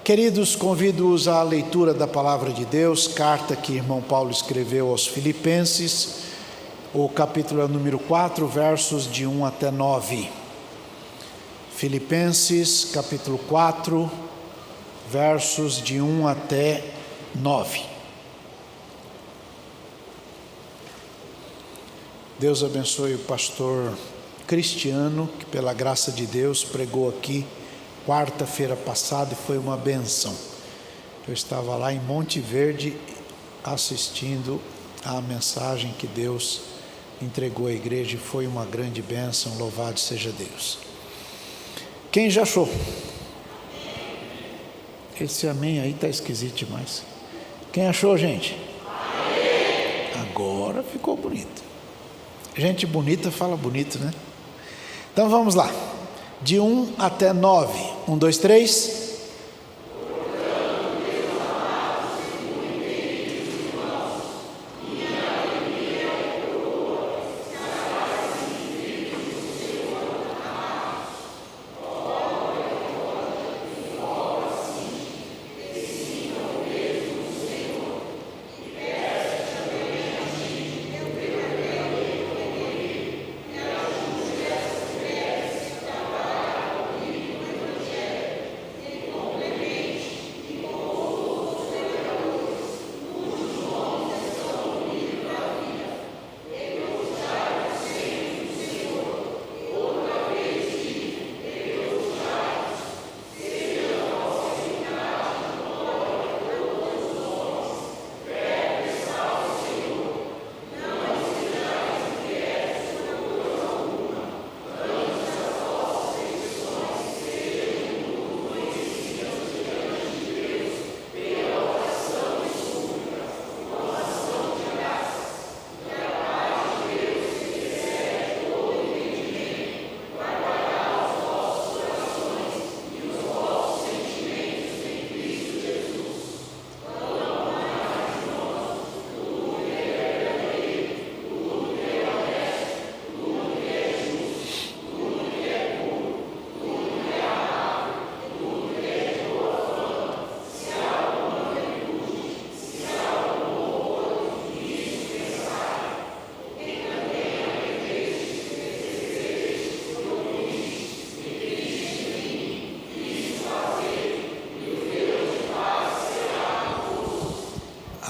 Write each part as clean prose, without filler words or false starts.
Queridos, convido-os à leitura da Palavra de Deus, carta que irmão Paulo escreveu aos Filipenses, o capítulo é número 4, versos de 1 até 9. Filipenses, capítulo 4, versos de 1 até 9. Deus abençoe o pastor Cristiano, que pela graça de Deus pregou aqui quarta-feira passada e foi uma benção. Eu estava lá em Monte Verde assistindo à mensagem que Deus entregou à igreja e foi uma grande bênção, louvado seja Deus. Quem já achou? Esse amém aí está esquisito demais. Quem achou, gente? Agora ficou bonito. Gente bonita fala bonito, né? Então vamos lá. De 1 até 9. 1, 2, 3.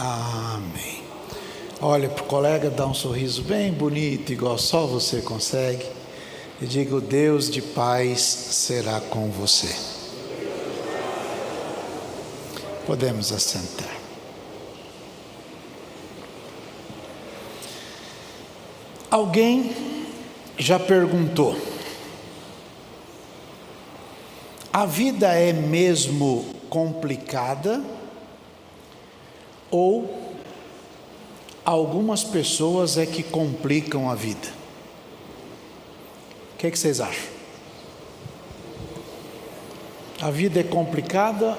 Amém. Olha para o colega, dá um sorriso bem bonito, igual só você consegue, e diga: o Deus de paz será com você. Podemos assentar. Alguém já perguntou: a vida é mesmo complicada? Ou algumas pessoas é que complicam a vida? O que vocês acham? A vida é complicada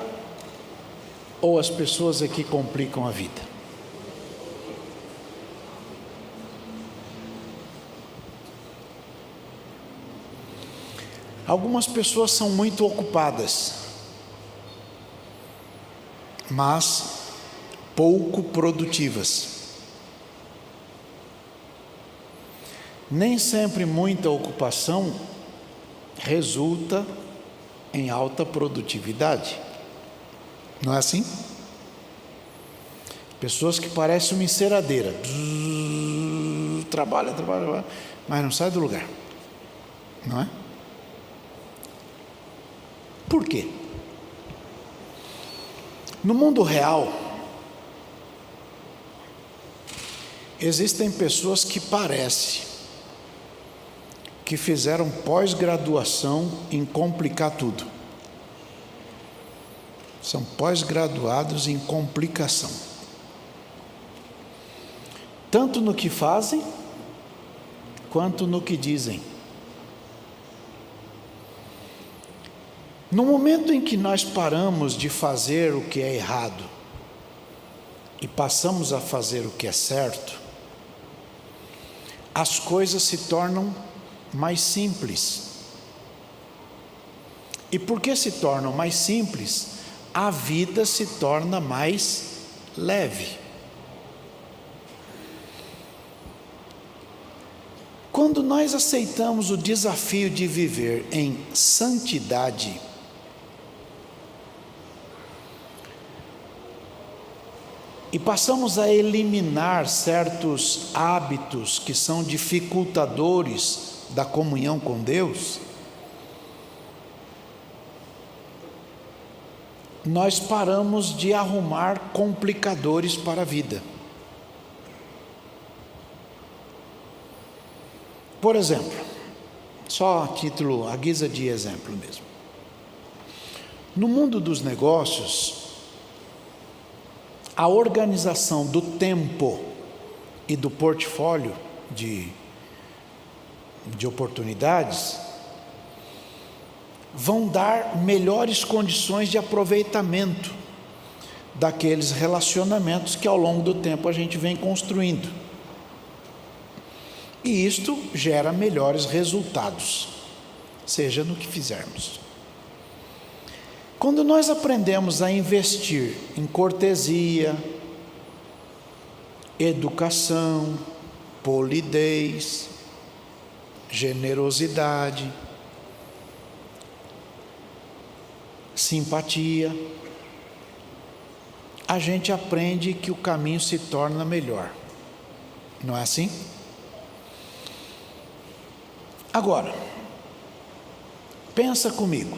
ou as pessoas é que complicam a vida? Algumas pessoas são muito ocupadas, mas pouco produtivas. Nem sempre muita ocupação resulta em alta produtividade. Não é assim? Pessoas que parecem uma enceradeira. Trabalha, mas não sai do lugar. Não é? Por quê? No mundo real, existem pessoas que parecem que fizeram pós-graduação em complicar tudo. São pós-graduados em complicação. Tanto no que fazem, quanto no que dizem. No momento em que nós paramos de fazer o que é errado e passamos a fazer o que é certo, as coisas se tornam mais simples. E por que se tornam mais simples? a vida se torna mais leve. Quando nós aceitamos o desafio de viver em santidade, e passamos a eliminar certos hábitos que são dificultadores da comunhão com Deus, nós paramos de arrumar complicadores para a vida. Por exemplo, só a título, a guisa de exemplo mesmo. No mundo dos negócios, a organização do tempo e do portfólio de oportunidades vão dar melhores condições de aproveitamento daqueles relacionamentos que ao longo do tempo a gente vem construindo. E isto gera melhores resultados, seja no que fizermos. Quando nós aprendemos a investir em cortesia, educação, polidez, generosidade, simpatia, a gente aprende que o caminho se torna melhor. Não é assim? Agora, pensa comigo.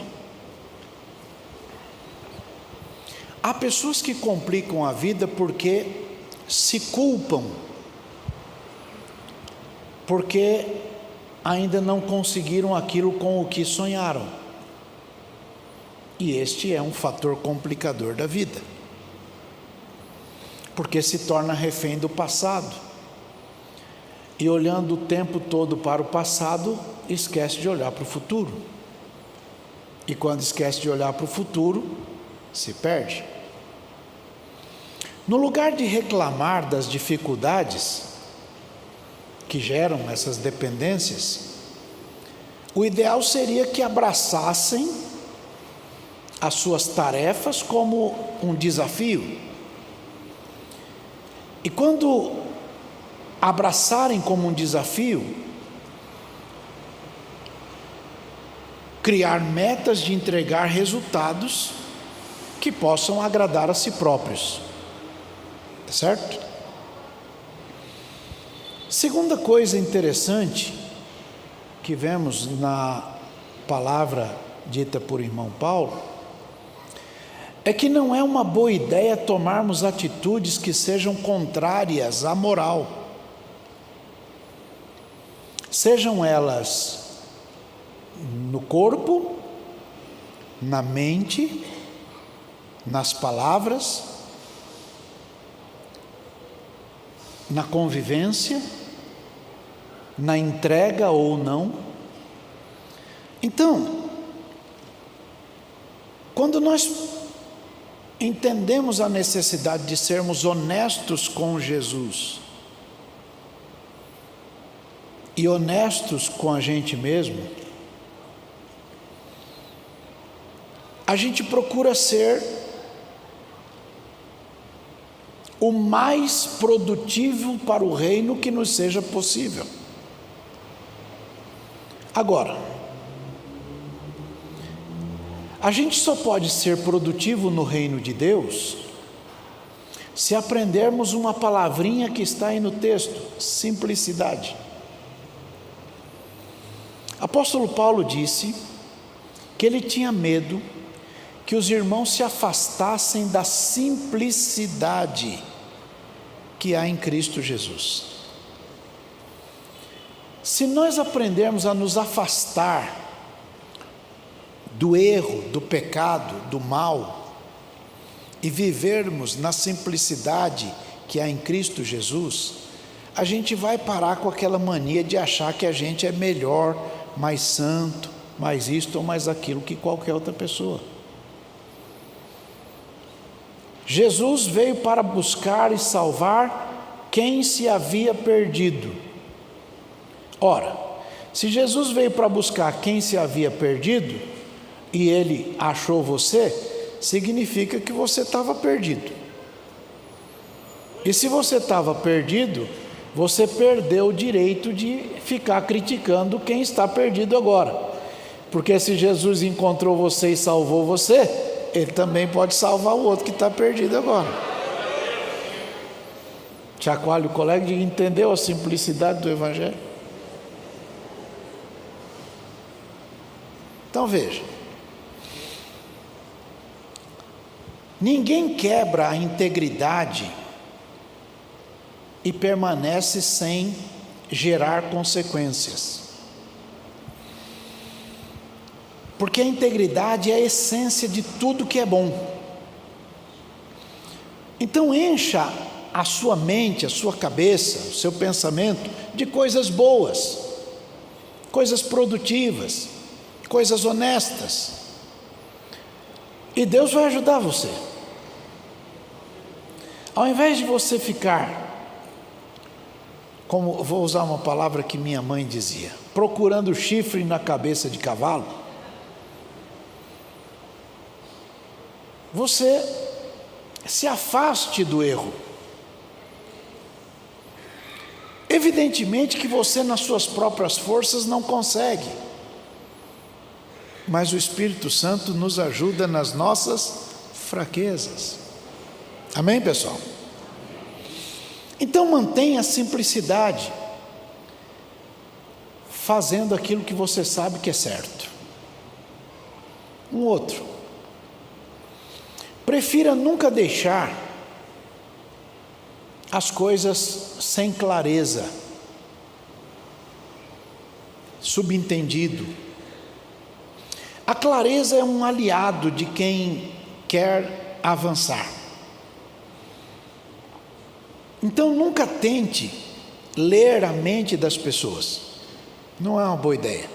Há pessoas que complicam a vida porque se culpam, porque ainda não conseguiram aquilo com o que sonharam. E este é um fator complicador da vida, porque se torna refém do passado. E olhando o tempo todo para o passado, esquece de olhar para o futuro. E quando esquece de olhar para o futuro, se perde. No lugar de reclamar das dificuldades que geram essas dependências, o ideal seria que abraçassem as suas tarefas como um desafio. E quando abraçarem como um desafio, criar metas de entregar resultados que possam agradar a si próprios. Tá certo? Segunda coisa interessante que vemos na palavra dita por irmão Paulo é que não é uma boa ideia tomarmos atitudes que sejam contrárias à moral, sejam elas no corpo, na mente, nas palavras, na convivência, na entrega ou não. Então, quando nós entendemos a necessidade de sermos honestos com Jesus e honestos com a gente mesmo, a gente procura ser o mais produtivo para o reino que nos seja possível. Agora, a gente só pode ser produtivo no reino de Deus se aprendermos uma palavrinha que está aí no texto: simplicidade. Apóstolo Paulo disse que ele tinha medo que os irmãos se afastassem da simplicidade que há em Cristo Jesus. Se nós aprendermos a nos afastar do erro, do pecado, do mal, e vivermos na simplicidade que há em Cristo Jesus, a gente vai parar com aquela mania de achar que a gente é melhor, mais santo, mais isto ou mais aquilo que qualquer outra pessoa. Jesus veio para buscar e salvar quem se havia perdido. Ora, se Jesus veio para buscar quem se havia perdido, e ele achou você, significa que você estava perdido. E se você estava perdido, você perdeu o direito de ficar criticando quem está perdido agora. Porque se Jesus encontrou você e salvou você, Ele também pode salvar o outro que está perdido agora. Chacoalhe o colega e entendeu a simplicidade do Evangelho? Então veja, ninguém quebra a integridade e permanece sem gerar consequências. Porque a integridade é a essência de tudo que é bom. Então encha a sua mente, a sua cabeça, o seu pensamento de coisas boas, coisas produtivas, coisas honestas. E Deus vai ajudar você. Ao invés de você ficar, como vou usar uma palavra que minha mãe dizia, procurando chifre na cabeça de cavalo, você se afaste do erro. Evidentemente que você nas suas próprias forças não consegue, mas o Espírito Santo nos ajuda nas nossas fraquezas. Amém, pessoal? Então mantenha a simplicidade, fazendo aquilo que você sabe que é certo. Um outro, prefira nunca deixar as coisas sem clareza, subentendido. A clareza é um aliado de quem quer avançar. Então nunca tente ler a mente das pessoas, não é uma boa ideia.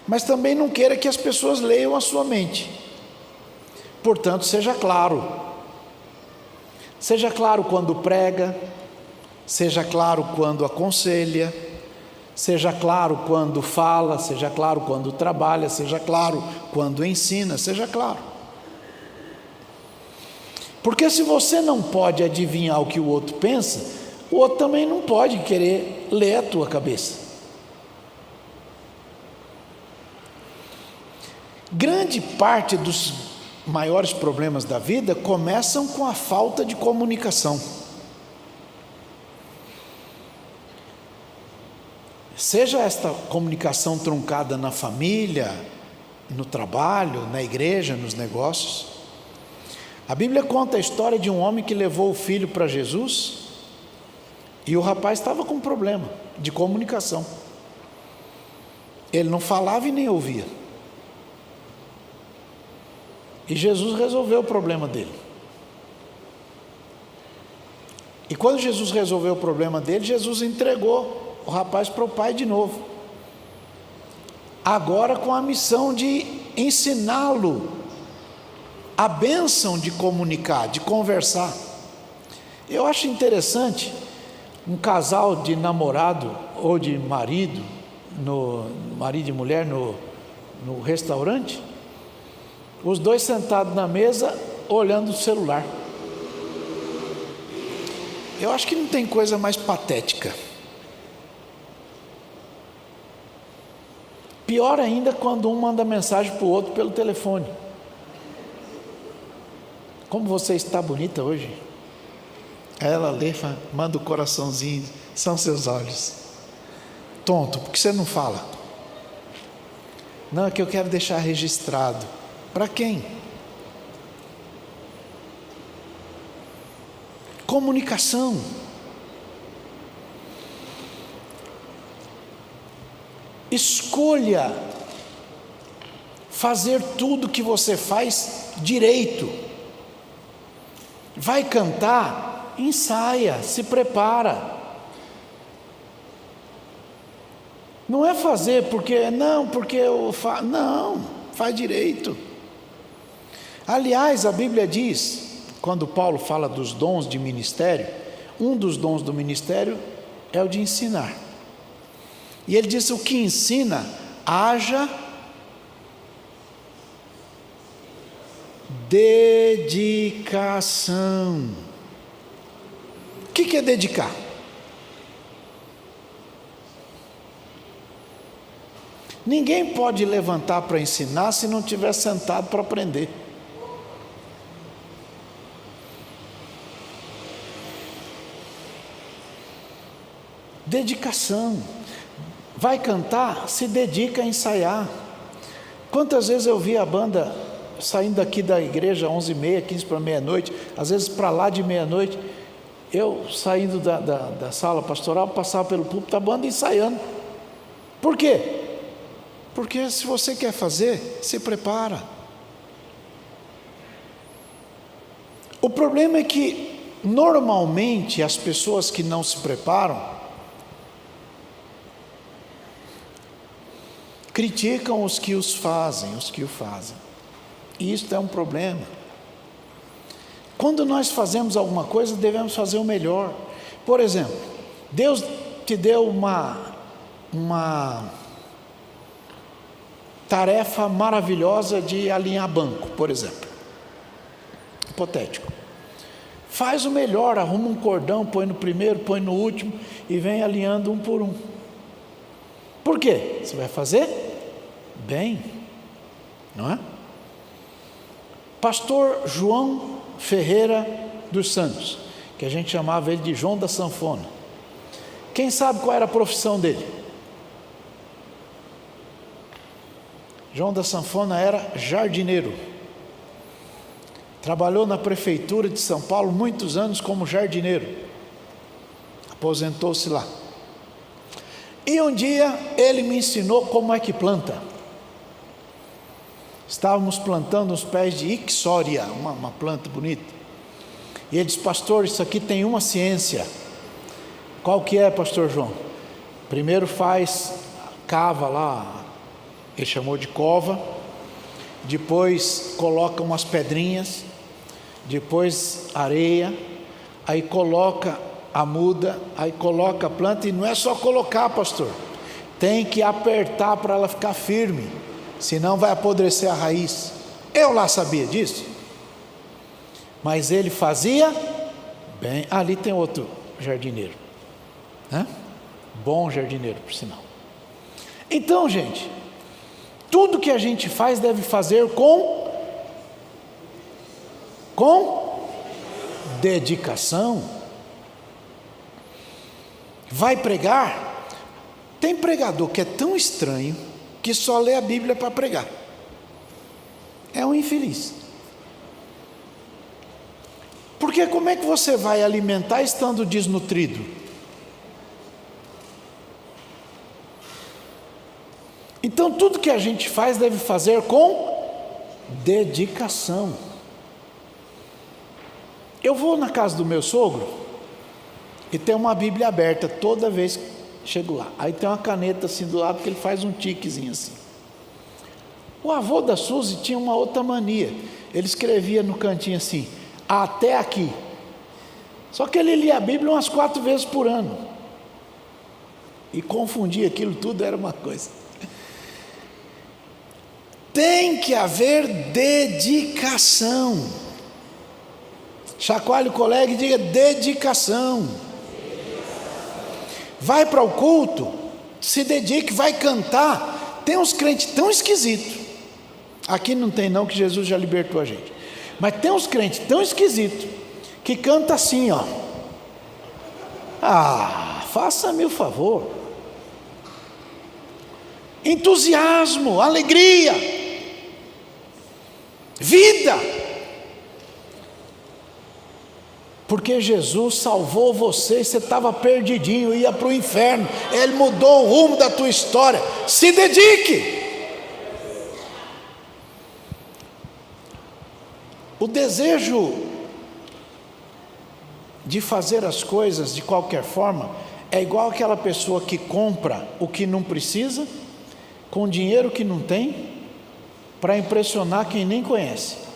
Mas também não queira que as pessoas leiam a sua mente. Portanto, seja claro. Seja claro quando prega, seja claro quando aconselha, seja claro quando fala, seja claro quando trabalha, seja claro quando ensina, seja claro. Porque se você não pode adivinhar o que o outro pensa, o outro também não pode querer ler a tua cabeça. Grande parte dos maiores problemas da vida começam com a falta de comunicação. Seja esta comunicação truncada na família, no trabalho, na igreja, nos negócios. A Bíblia conta a história de um homem que levou o filho para Jesus e o rapaz estava com um problema de comunicação. Ele não falava e nem ouvia. E Jesus resolveu o problema dele. E quando Jesus resolveu o problema dele, Jesus entregou o rapaz para o pai de novo. Agora com a missão de ensiná-lo a bênção de comunicar, de conversar. Eu acho interessante um casal de namorado ou de marido, marido e mulher no restaurante, os dois sentados na mesa olhando o celular. Eu acho que não tem coisa mais patética. Pior ainda quando um manda mensagem para o outro pelo telefone. Como você está bonita hoje. Aí ela lê, manda o coraçãozinho, são seus olhos. Tonto, por que você não fala? Não, é que eu quero deixar registrado. Para quem? Comunicação. Escolha fazer tudo que você faz direito. Vai cantar, ensaia, se prepara. Não é fazer porque eu faço. Não, faz direito. Aliás, a Bíblia diz, quando Paulo fala dos dons de ministério, um dos dons do ministério é o de ensinar. E ele diz: o que ensina, haja Dedicação. O que é dedicar? Ninguém pode levantar para ensinar se não estiver sentado para aprender. Dedicação. Vai cantar, se dedica a ensaiar. Quantas vezes eu vi a banda saindo daqui da igreja 11h30, 15 para meia-noite, às vezes para lá de meia-noite, eu saindo da sala pastoral, passava pelo púlpito, a banda ensaiando. Por quê? Porque se você quer fazer, se prepara. O problema é que normalmente as pessoas que não se preparam criticam os que o fazem. E isso é um problema. Quando nós fazemos alguma coisa, devemos fazer o melhor. Por exemplo, Deus te deu uma tarefa maravilhosa de alinhar banco, por exemplo. Hipotético. Faz o melhor, arruma um cordão, põe no primeiro, põe no último e vem alinhando um por um. Por quê? Você vai fazer bem, não é? Pastor João Ferreira dos Santos, que a gente chamava ele de João da Sanfona. Quem sabe qual era a profissão dele? João da Sanfona era jardineiro. Trabalhou na prefeitura de São Paulo muitos anos como jardineiro. Aposentou-se lá. E um dia ele me ensinou como é que planta. Estávamos plantando uns pés de ixória, uma planta bonita. E ele disse: pastor, isso aqui tem uma ciência. Qual que é, pastor João? Primeiro cava lá, ele chamou de cova. Depois coloca umas pedrinhas. Depois areia. Aí coloca a muda. Aí coloca a planta. E não é só colocar, pastor. Tem que apertar para ela ficar firme. Senão vai apodrecer a raiz. Eu lá sabia disso. Mas ele fazia bem. Ali tem outro jardineiro, né? Bom jardineiro, por sinal. Então, gente, tudo que a gente faz deve fazer com dedicação. Vai pregar? Tem pregador que é tão estranho que só lê a Bíblia para pregar. É um infeliz. Porque como é que você vai alimentar estando desnutrido? Então tudo que a gente faz deve fazer com dedicação. Eu vou na casa do meu sogro e tem uma Bíblia aberta toda vez que chego lá. Aí tem uma caneta assim do lado que ele faz um tiquezinho assim. O avô da Suzy tinha uma outra mania. Ele escrevia no cantinho assim: até aqui. Só que ele lia a Bíblia umas 4 vezes por ano. E confundir aquilo tudo era uma coisa. Tem que haver dedicação. Chacoalhe o colega e diga: dedicação. Vai para o culto, se dedique, vai cantar. Tem uns crentes tão esquisitos. Aqui não tem não, que Jesus já libertou a gente. Mas tem uns crentes tão esquisitos que canta assim, ó. Faça-me o favor. Entusiasmo, alegria, vida. Porque Jesus salvou você estava perdidinho, ia para o inferno. Ele mudou o rumo da tua história. Se dedique. O desejo de fazer as coisas de qualquer forma é igual aquela pessoa que compra o que não precisa, com dinheiro que não tem, para impressionar quem nem conhece.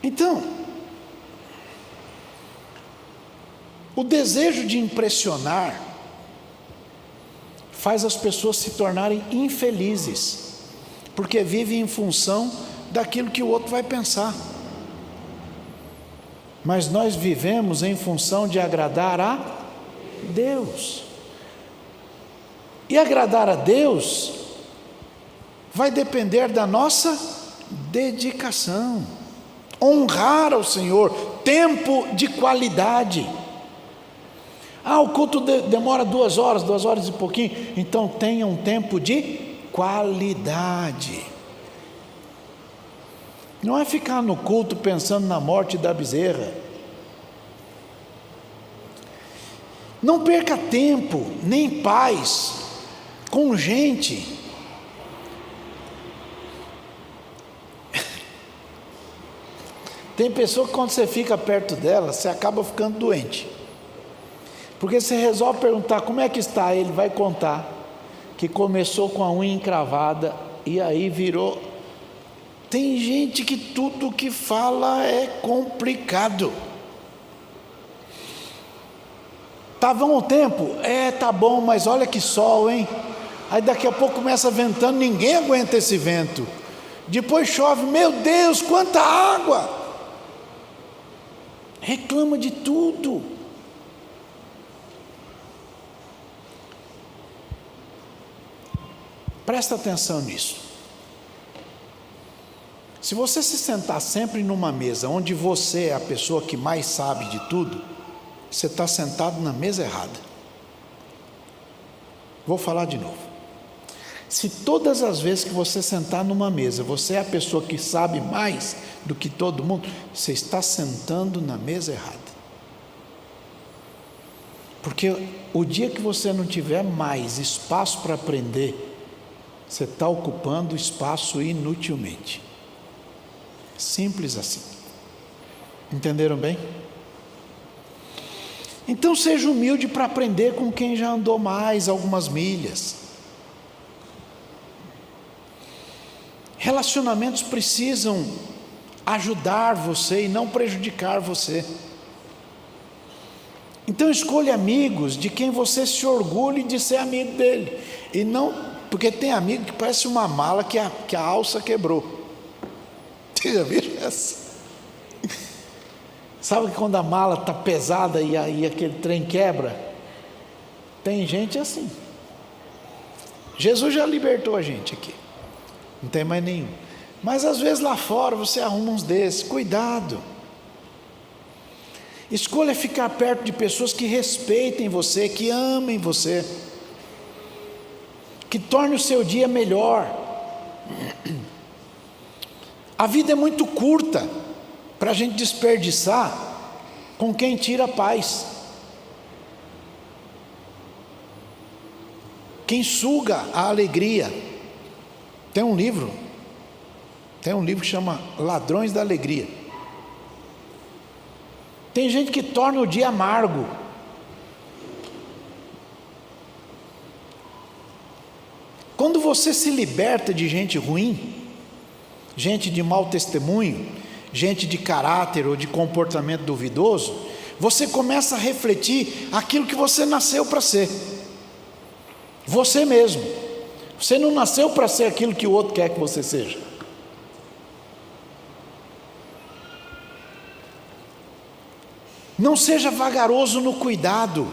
Então, o desejo de impressionar faz as pessoas se tornarem infelizes, porque vivem em função daquilo que o outro vai pensar. Mas nós vivemos em função de agradar a Deus. E agradar a Deus vai depender da nossa dedicação. Honrar ao Senhor, tempo de qualidade. O culto demora 2 horas, 2 horas e pouquinho. Então tenha um tempo de qualidade. Não é ficar no culto pensando na morte da bezerra. Não perca tempo, nem paz, com gente. Tem pessoa que quando você fica perto dela, você acaba ficando doente. Porque você resolve perguntar como é que está, ele vai contar que começou com a unha encravada e aí virou. Tem gente que tudo que fala é complicado. Tá bom o tempo? Tá bom, mas olha que sol, hein? Aí daqui a pouco começa ventando, ninguém aguenta esse vento. Depois chove, meu Deus, quanta água! Reclama de tudo. Presta atenção nisso. Se você se sentar sempre numa mesa onde você é a pessoa que mais sabe de tudo, você está sentado na mesa errada. Vou falar de novo. Se todas as vezes que você sentar numa mesa, você é a pessoa que sabe mais do que todo mundo, você está sentando na mesa errada. Porque o dia que você não tiver mais espaço para aprender, você está ocupando espaço inutilmente. Simples assim. Entenderam bem? Então seja humilde para aprender com quem já andou mais algumas milhas. Relacionamentos precisam ajudar você e não prejudicar você. Então escolha amigos de quem você se orgulhe de ser amigo dele. E não, porque tem amigo que parece uma mala que a alça quebrou. Você já viu essa? Sabe que quando a mala está pesada e aí aquele trem quebra? Tem gente assim. Jesus já libertou a gente aqui. Não tem mais nenhum. Mas às vezes lá fora você arruma uns desses. Cuidado. Escolha ficar perto de pessoas que respeitem você, que amem você, que torne o seu dia melhor. A vida é muito curta para a gente desperdiçar com quem tira a paz, quem suga a alegria. Tem um livro que chama Ladrões da Alegria. Tem gente que torna o dia amargo. Quando você se liberta de gente ruim, gente de mau testemunho, gente de caráter ou de comportamento duvidoso, você começa a refletir aquilo que você nasceu para ser. Você mesmo. Você não nasceu para ser aquilo que o outro quer que você seja. Não seja vagaroso no cuidado.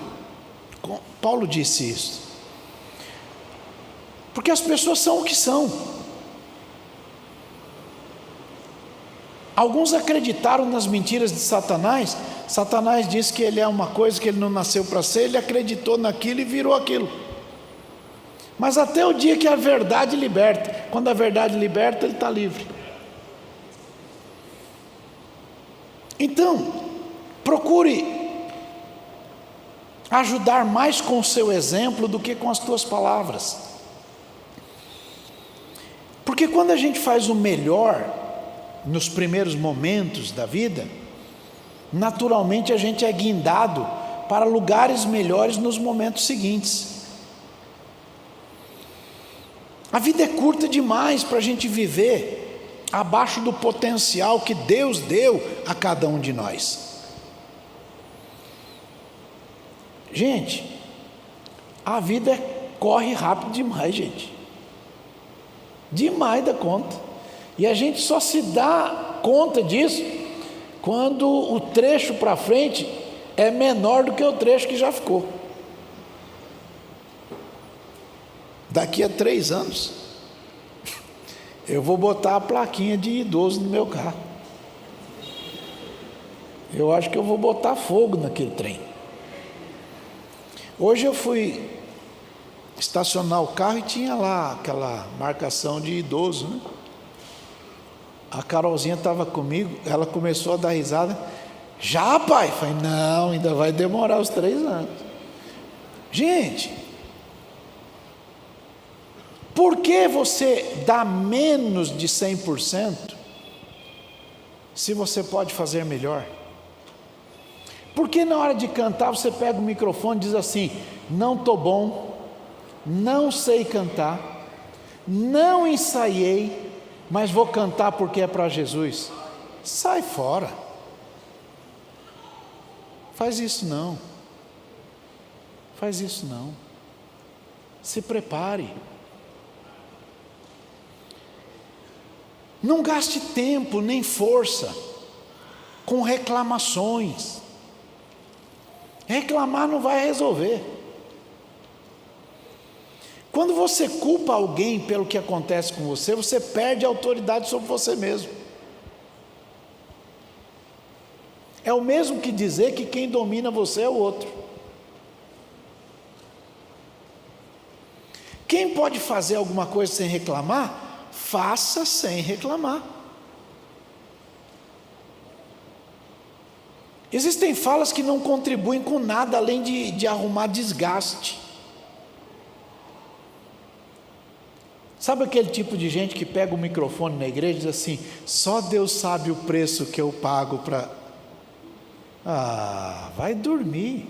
Paulo disse isso. Porque as pessoas são o que são. Alguns acreditaram nas mentiras de Satanás. Satanás disse que ele é uma coisa que ele não nasceu para ser. Ele acreditou naquilo e virou aquilo. Mas até o dia que a verdade liberta. Quando a verdade liberta, ele está livre. Então, procure ajudar mais com o seu exemplo do que com as tuas palavras. Porque quando a gente faz o melhor nos primeiros momentos da vida, naturalmente a gente é guindado para lugares melhores nos momentos seguintes. A vida é curta demais para a gente viver abaixo do potencial que Deus deu a cada um de nós. Gente, a vida corre rápido demais, gente. Demais da conta. E a gente só se dá conta disso quando o trecho para frente é menor do que o trecho que já ficou. Daqui a 3 anos, eu vou botar a plaquinha de idoso no meu carro. Eu acho que eu vou botar fogo naquele trem. Hoje eu fui estacionar o carro e tinha lá aquela marcação de idoso, né? A Carolzinha estava comigo, ela começou a dar risada. Já, pai? Falei, não, ainda vai demorar os 3 anos. Gente, por que você dá menos de 100% se você pode fazer melhor? Por que na hora de cantar você pega o microfone e diz assim: não estou bom, não sei cantar, não ensaiei, mas vou cantar porque é para Jesus? Sai fora. Faz isso não. Faz isso não. Se prepare. Não gaste tempo nem força com reclamações. Reclamar não vai resolver. Quando você culpa alguém pelo que acontece com você, você perde a autoridade sobre você mesmo. É o mesmo que dizer que quem domina você é o outro. Quem pode fazer alguma coisa sem reclamar, faça sem reclamar. Existem falas que não contribuem com nada além de arrumar desgaste. Sabe aquele tipo de gente que pega o microfone na igreja e diz assim: só Deus sabe o preço que eu pago para... Ah, vai dormir.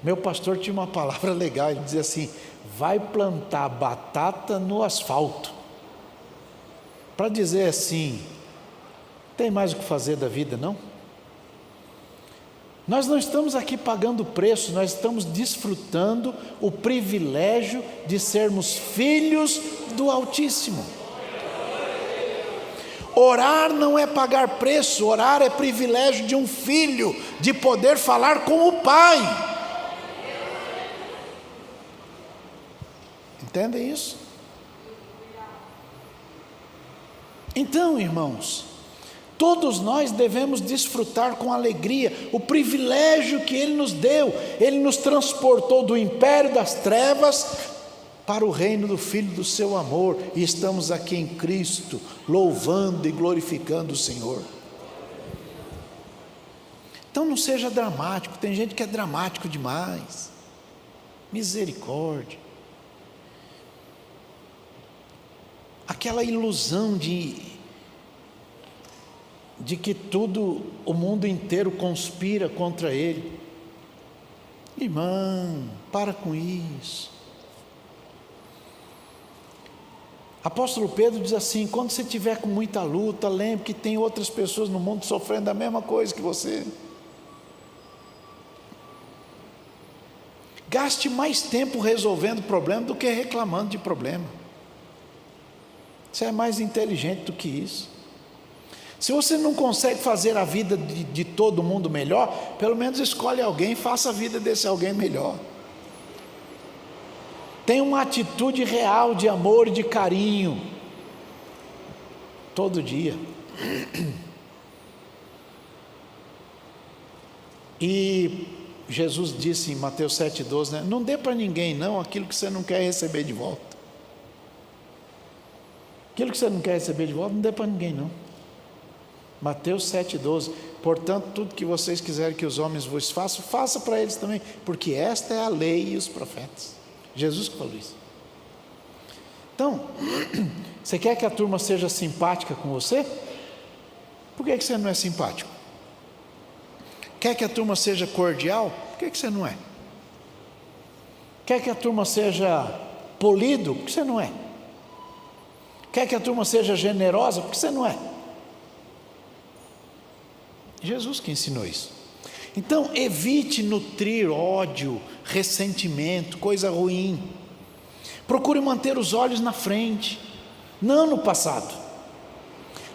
Meu pastor tinha uma palavra legal, ele dizia assim: vai plantar batata no asfalto. Para dizer assim, tem mais o que fazer da vida, não? Nós não estamos aqui pagando preço, nós estamos desfrutando o privilégio de sermos filhos do Altíssimo. Orar não é pagar preço, orar é privilégio de um filho, de poder falar com o Pai. Entendem isso? Então, irmãos, todos nós devemos desfrutar com alegria o privilégio que Ele nos deu. Ele nos transportou do império das trevas para o reino do Filho do seu amor, e estamos aqui em Cristo, louvando e glorificando o Senhor. Então não seja dramático, tem gente que é dramático demais. Misericórdia. Aquela ilusão de que tudo, o mundo inteiro conspira contra ele. Irmão, para com isso. Apóstolo Pedro diz assim: quando você estiver com muita luta, lembre que tem outras pessoas no mundo sofrendo a mesma coisa que você. Gaste mais tempo resolvendo problema do que reclamando de problema. Você é mais inteligente do que isso. Se você não consegue fazer a vida de todo mundo melhor, pelo menos escolhe alguém e faça a vida desse alguém melhor. Tenha uma atitude real de amor e de carinho, todo dia. E Jesus disse em Mateus 7,12, né? Não dê para ninguém não aquilo que você não quer receber de volta. Aquilo que você não quer receber de volta, não dê para ninguém não. Mateus 7,12, portanto, tudo que vocês quiserem que os homens vos façam, faça para eles também, porque esta é a lei e os profetas. Jesus que falou isso. Então, você quer que a turma seja simpática com você? Por que você não é simpático? Quer que a turma seja cordial? Por que você não é? Quer que a turma seja polido? Por que você não é? Quer que a turma seja generosa? Por que você não é? Jesus que ensinou isso. Então, evite nutrir ódio, ressentimento, coisa ruim. Procure manter os olhos na frente, não no passado.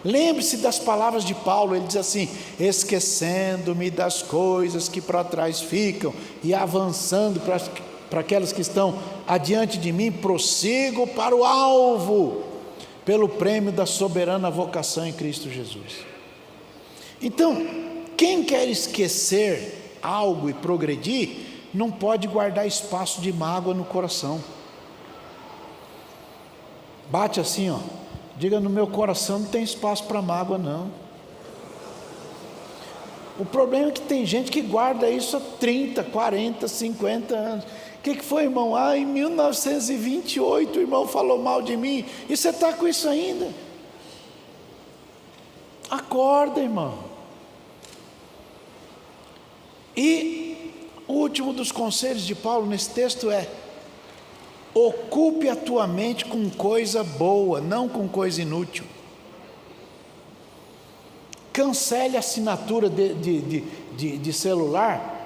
Lembre-se das palavras de Paulo, ele diz assim: esquecendo-me das coisas que para trás ficam e avançando para aquelas que estão adiante de mim, prossigo para o alvo, pelo prêmio da soberana vocação em Cristo Jesus. Então, quem quer esquecer algo e progredir, não pode guardar espaço de mágoa no coração. Bate assim, ó. Diga: no meu coração não tem espaço para mágoa, não. O problema é que tem gente que guarda isso há 30, 40, 50 anos. O que foi, irmão? Em 1928 o irmão falou mal de mim. E você está com isso ainda? Acorda, irmão. E o último dos conselhos de Paulo nesse texto é: ocupe a tua mente com coisa boa, não com coisa inútil. Cancele a assinatura de celular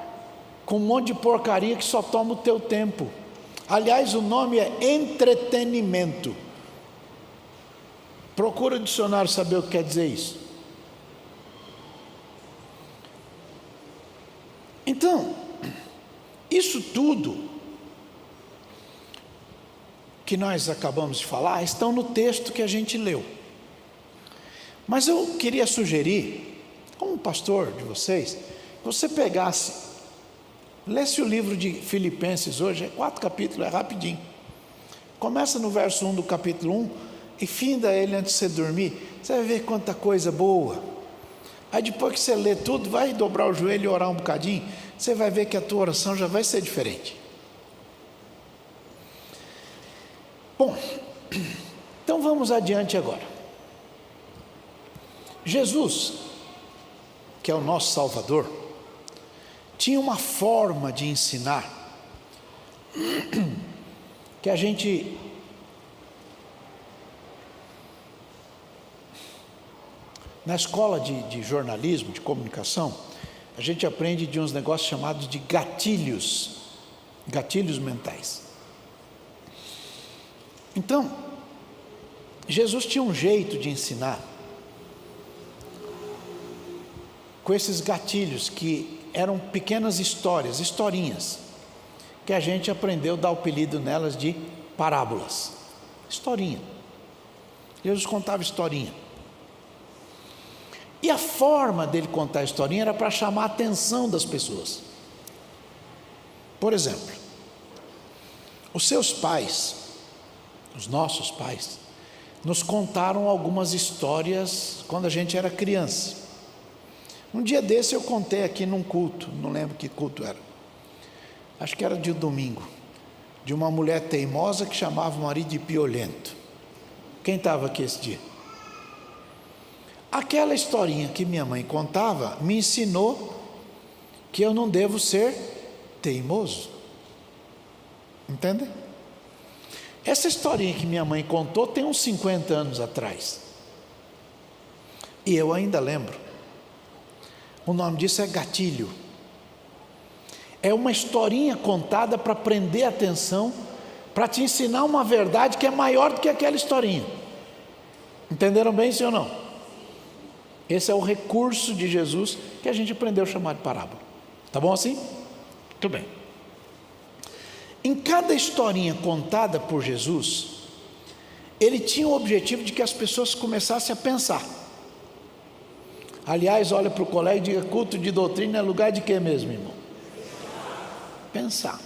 com um monte de porcaria que só toma o teu tempo. Aliás, o nome é entretenimento. Procura o dicionário saber o que quer dizer isso. Então, isso tudo que nós acabamos de falar estão no texto que a gente leu. Mas eu queria sugerir, como pastor de vocês, que você lesse o livro de Filipenses hoje, 4 capítulos, é rapidinho. Começa no verso 1 do capítulo 1 e finda ele antes de você dormir. Você vai ver quanta coisa boa. Aí depois que você lê tudo, vai dobrar o joelho e orar um bocadinho, você vai ver que a tua oração já vai ser diferente. Bom, então vamos adiante agora. Jesus, que é o nosso Salvador, tinha uma forma de ensinar que a gente na escola de jornalismo, de comunicação, a gente aprende de uns negócios chamados de gatilhos mentais. Então, Jesus tinha um jeito de ensinar com esses gatilhos que eram pequenas historinhas, que a gente aprendeu a dar o apelido nelas de parábolas. Historinha. Jesus contava historinha. E a forma dele contar a historinha era para chamar a atenção das pessoas. Por exemplo, os seus pais, os nossos pais, nos contaram algumas histórias quando a gente era criança. Um dia desse eu contei aqui num culto, não lembro que culto era, acho que era de domingo, de uma mulher teimosa que chamava o marido de piolento. Quem estava aqui esse dia? Aquela historinha que minha mãe contava me ensinou que eu não devo ser teimoso. Entende? Essa historinha que minha mãe contou tem uns 50 anos atrás. E eu ainda lembro. O nome disso é gatilho. É uma historinha contada para prender a atenção, para te ensinar uma verdade que é maior do que aquela historinha. Entenderam bem, sim ou não? Esse é o recurso de Jesus que a gente aprendeu a chamar de parábola. Tá bom assim? Muito bem. Em cada historinha contada por Jesus, ele tinha o objetivo de que as pessoas começassem a pensar. Aliás, olha para o colega e diga: culto de doutrina é lugar de quê mesmo, irmão? Pensar.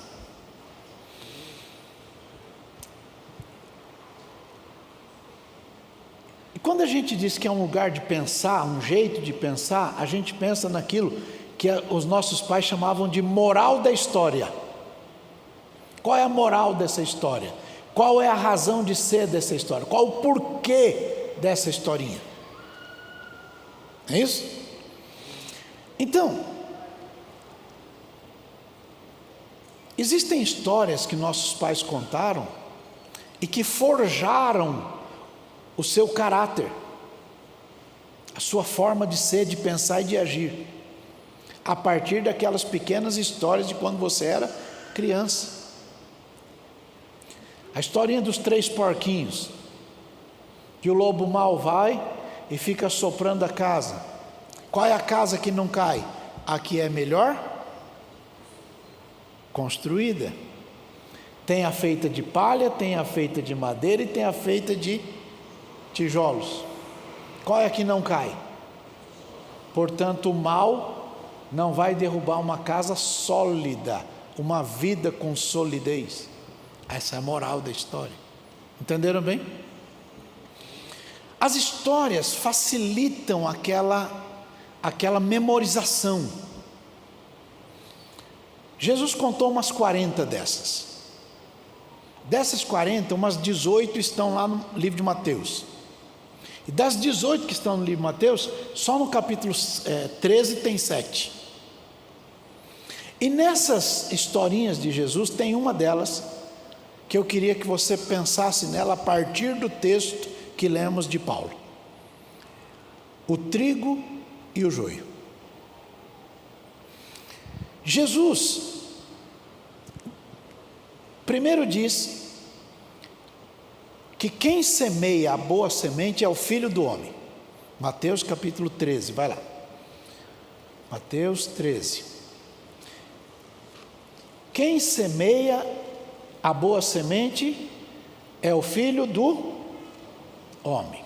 E quando a gente diz que é um lugar de pensar, um jeito de pensar, a gente pensa naquilo que os nossos pais chamavam de moral da história. Qual é a moral dessa história? Qual é a razão de ser dessa história? Qual o porquê dessa historinha? É isso? Então, existem histórias que nossos pais contaram e que forjaram o seu caráter, a sua forma de ser, de pensar e de agir. a partir daquelas pequenas histórias de quando você era criança. A historinha dos 3 porquinhos, que o lobo mau vai e fica soprando a casa. Qual é a casa que não cai? A que é melhor construída. Tem a feita de palha, tem a feita de madeira e tem a feita de tijolos. Qual é a que não cai? Portanto, o mal não vai derrubar uma casa sólida, uma vida com solidez. Essa é a moral da história. Entenderam bem? As histórias facilitam aquela memorização. Jesus contou umas 40 dessas. Dessas 40, umas 18 estão lá no livro de Mateus. E das 18 que estão no livro de Mateus, só no capítulo 13 tem 7. E nessas historinhas de Jesus, tem uma delas que eu queria que você pensasse nela a partir do texto que lemos de Paulo. O trigo e o joio. Jesus primeiro diz que quem semeia a boa semente é o Filho do Homem. Mateus capítulo 13, vai lá. Mateus 13. Quem semeia a boa semente é o Filho do Homem.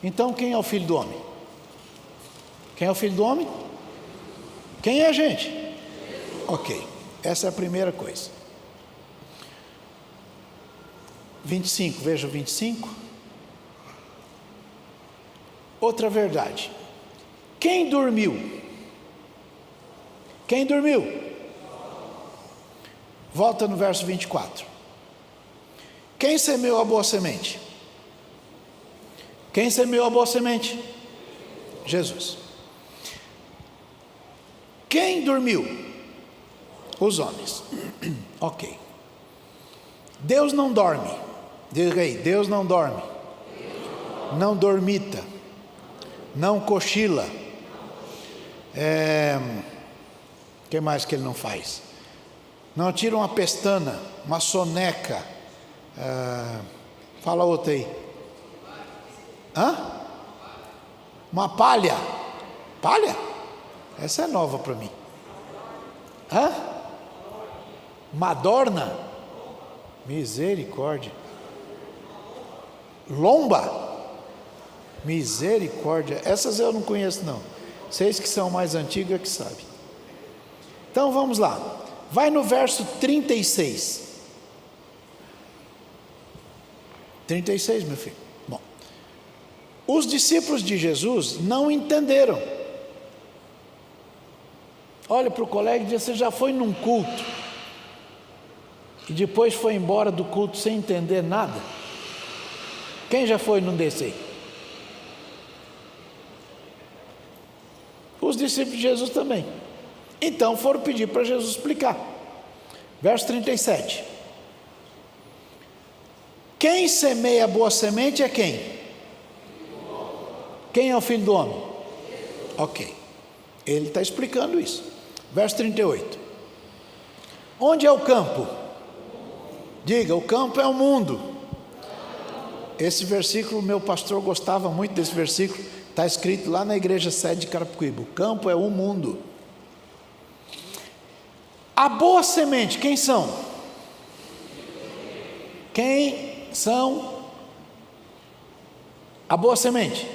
Então quem é o Filho do Homem? Quem é o Filho do Homem? Quem é a gente? Ok, essa é a primeira coisa. 25, veja o 25. Outra verdade. Quem dormiu? Quem dormiu? Volta no verso 24. Quem semeou a boa semente? Quem semeou a boa semente? Jesus. Quem dormiu? Os homens. Ok. Deus não dorme. Diga aí, Deus não dorme. Não dormita. Não cochila. O que mais que ele não faz? Não tira uma pestana, uma soneca. Fala outra aí. Uma palha. Palha? Essa é nova para mim. Madorna? Misericórdia. Lomba? Misericórdia. Essas eu não conheço não. Vocês que são mais antigos é que sabem. Então vamos lá. Vai no verso 36. 36, meu filho. Bom. Os discípulos de Jesus não entenderam. Olha para o colega e diz: você já foi num culto e depois foi embora do culto sem entender nada? Quem já foi num desse aí? Os discípulos de Jesus também. Então foram pedir para Jesus explicar. Verso 37. Quem semeia a boa semente é quem? Quem é o Filho do Homem? Ok. Ele está explicando isso. Verso 38. Onde é o campo? Diga, o campo é o mundo. Esse versículo, meu pastor gostava muito desse versículo. Está escrito lá na igreja sede de Carapicuíba. O campo é o mundo. A boa semente, quem são? Quem são a boa semente?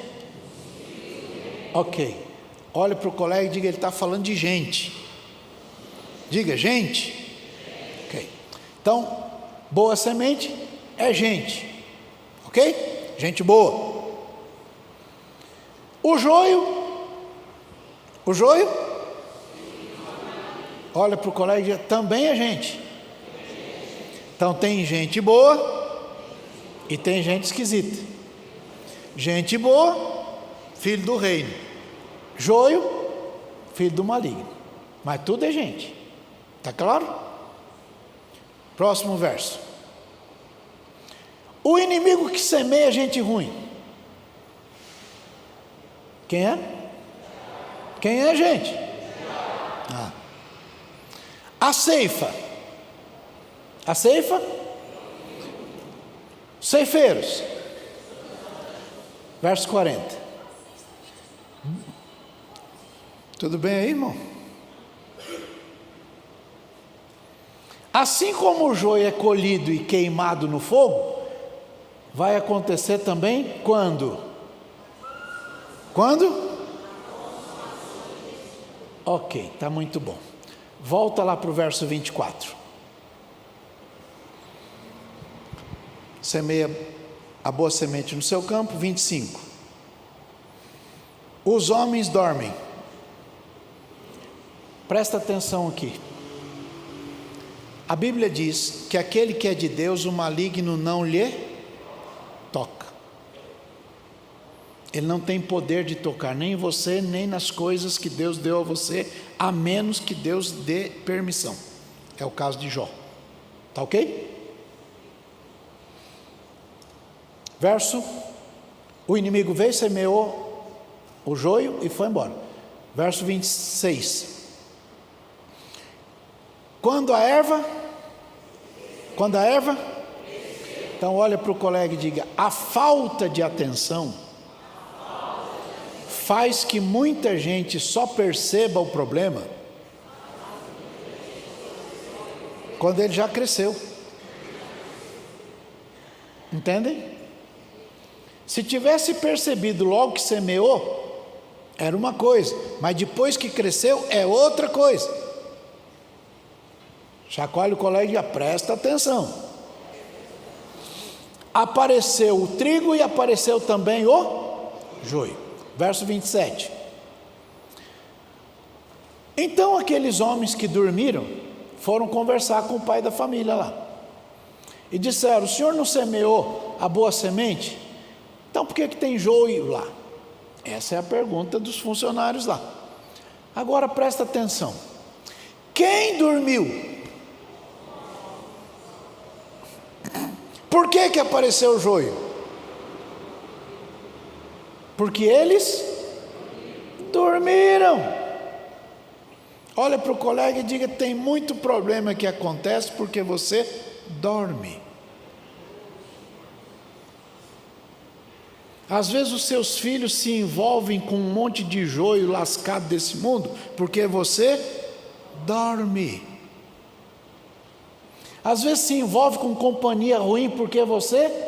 Ok. Olha para o colega e diga: ele está falando de gente. Diga, gente. Ok. Então, boa semente é gente. Ok? Gente boa. O joio. O joio. Olha para o colega e diga: também é gente. Então tem gente boa e tem gente esquisita. Gente boa, filho do reino. Joio, filho do maligno. Mas tudo é gente. Está claro? Próximo verso. O inimigo que semeia gente ruim. Quem é? Quem é, gente? A ceifa. A ceifa? Ceifeiros. Verso 40. Tudo bem aí, irmão? Assim como o joio é colhido e queimado no fogo, vai acontecer também quando? Quando? Ok, está muito bom. Volta lá para o verso 24. Semeia a boa semente no seu campo. 25. Os homens dormem. Presta atenção aqui. A Bíblia diz que aquele que é de Deus, o maligno não lhe toca. Ele não tem poder de tocar nem em você, nem nas coisas que Deus deu a você, a menos que Deus dê permissão. É o caso de Jó. Tá ok? Verso: o inimigo veio, semeou o joio e foi embora. Verso 26. Quando a erva, então olha para o colega e diga: a falta de atenção faz que muita gente só perceba o problema quando ele já cresceu. Entendem? Se tivesse percebido logo que semeou, era uma coisa, mas depois que cresceu é outra coisa. Chacoalha o colega e diga: presta atenção. Apareceu o trigo e apareceu também o joio. Verso 27. Então aqueles homens que dormiram foram conversar com o pai da família lá. E disseram: o senhor não semeou a boa semente? Então por que tem joio lá? Essa é a pergunta dos funcionários lá. Agora presta atenção. Quem dormiu? Por que apareceu o joio? Porque eles dormiram. Olha para o colega e diga: tem muito problema que acontece porque você dorme. Às vezes os seus filhos se envolvem com um monte de joio lascado desse mundo porque você dorme. Às vezes se envolve com companhia ruim porque você...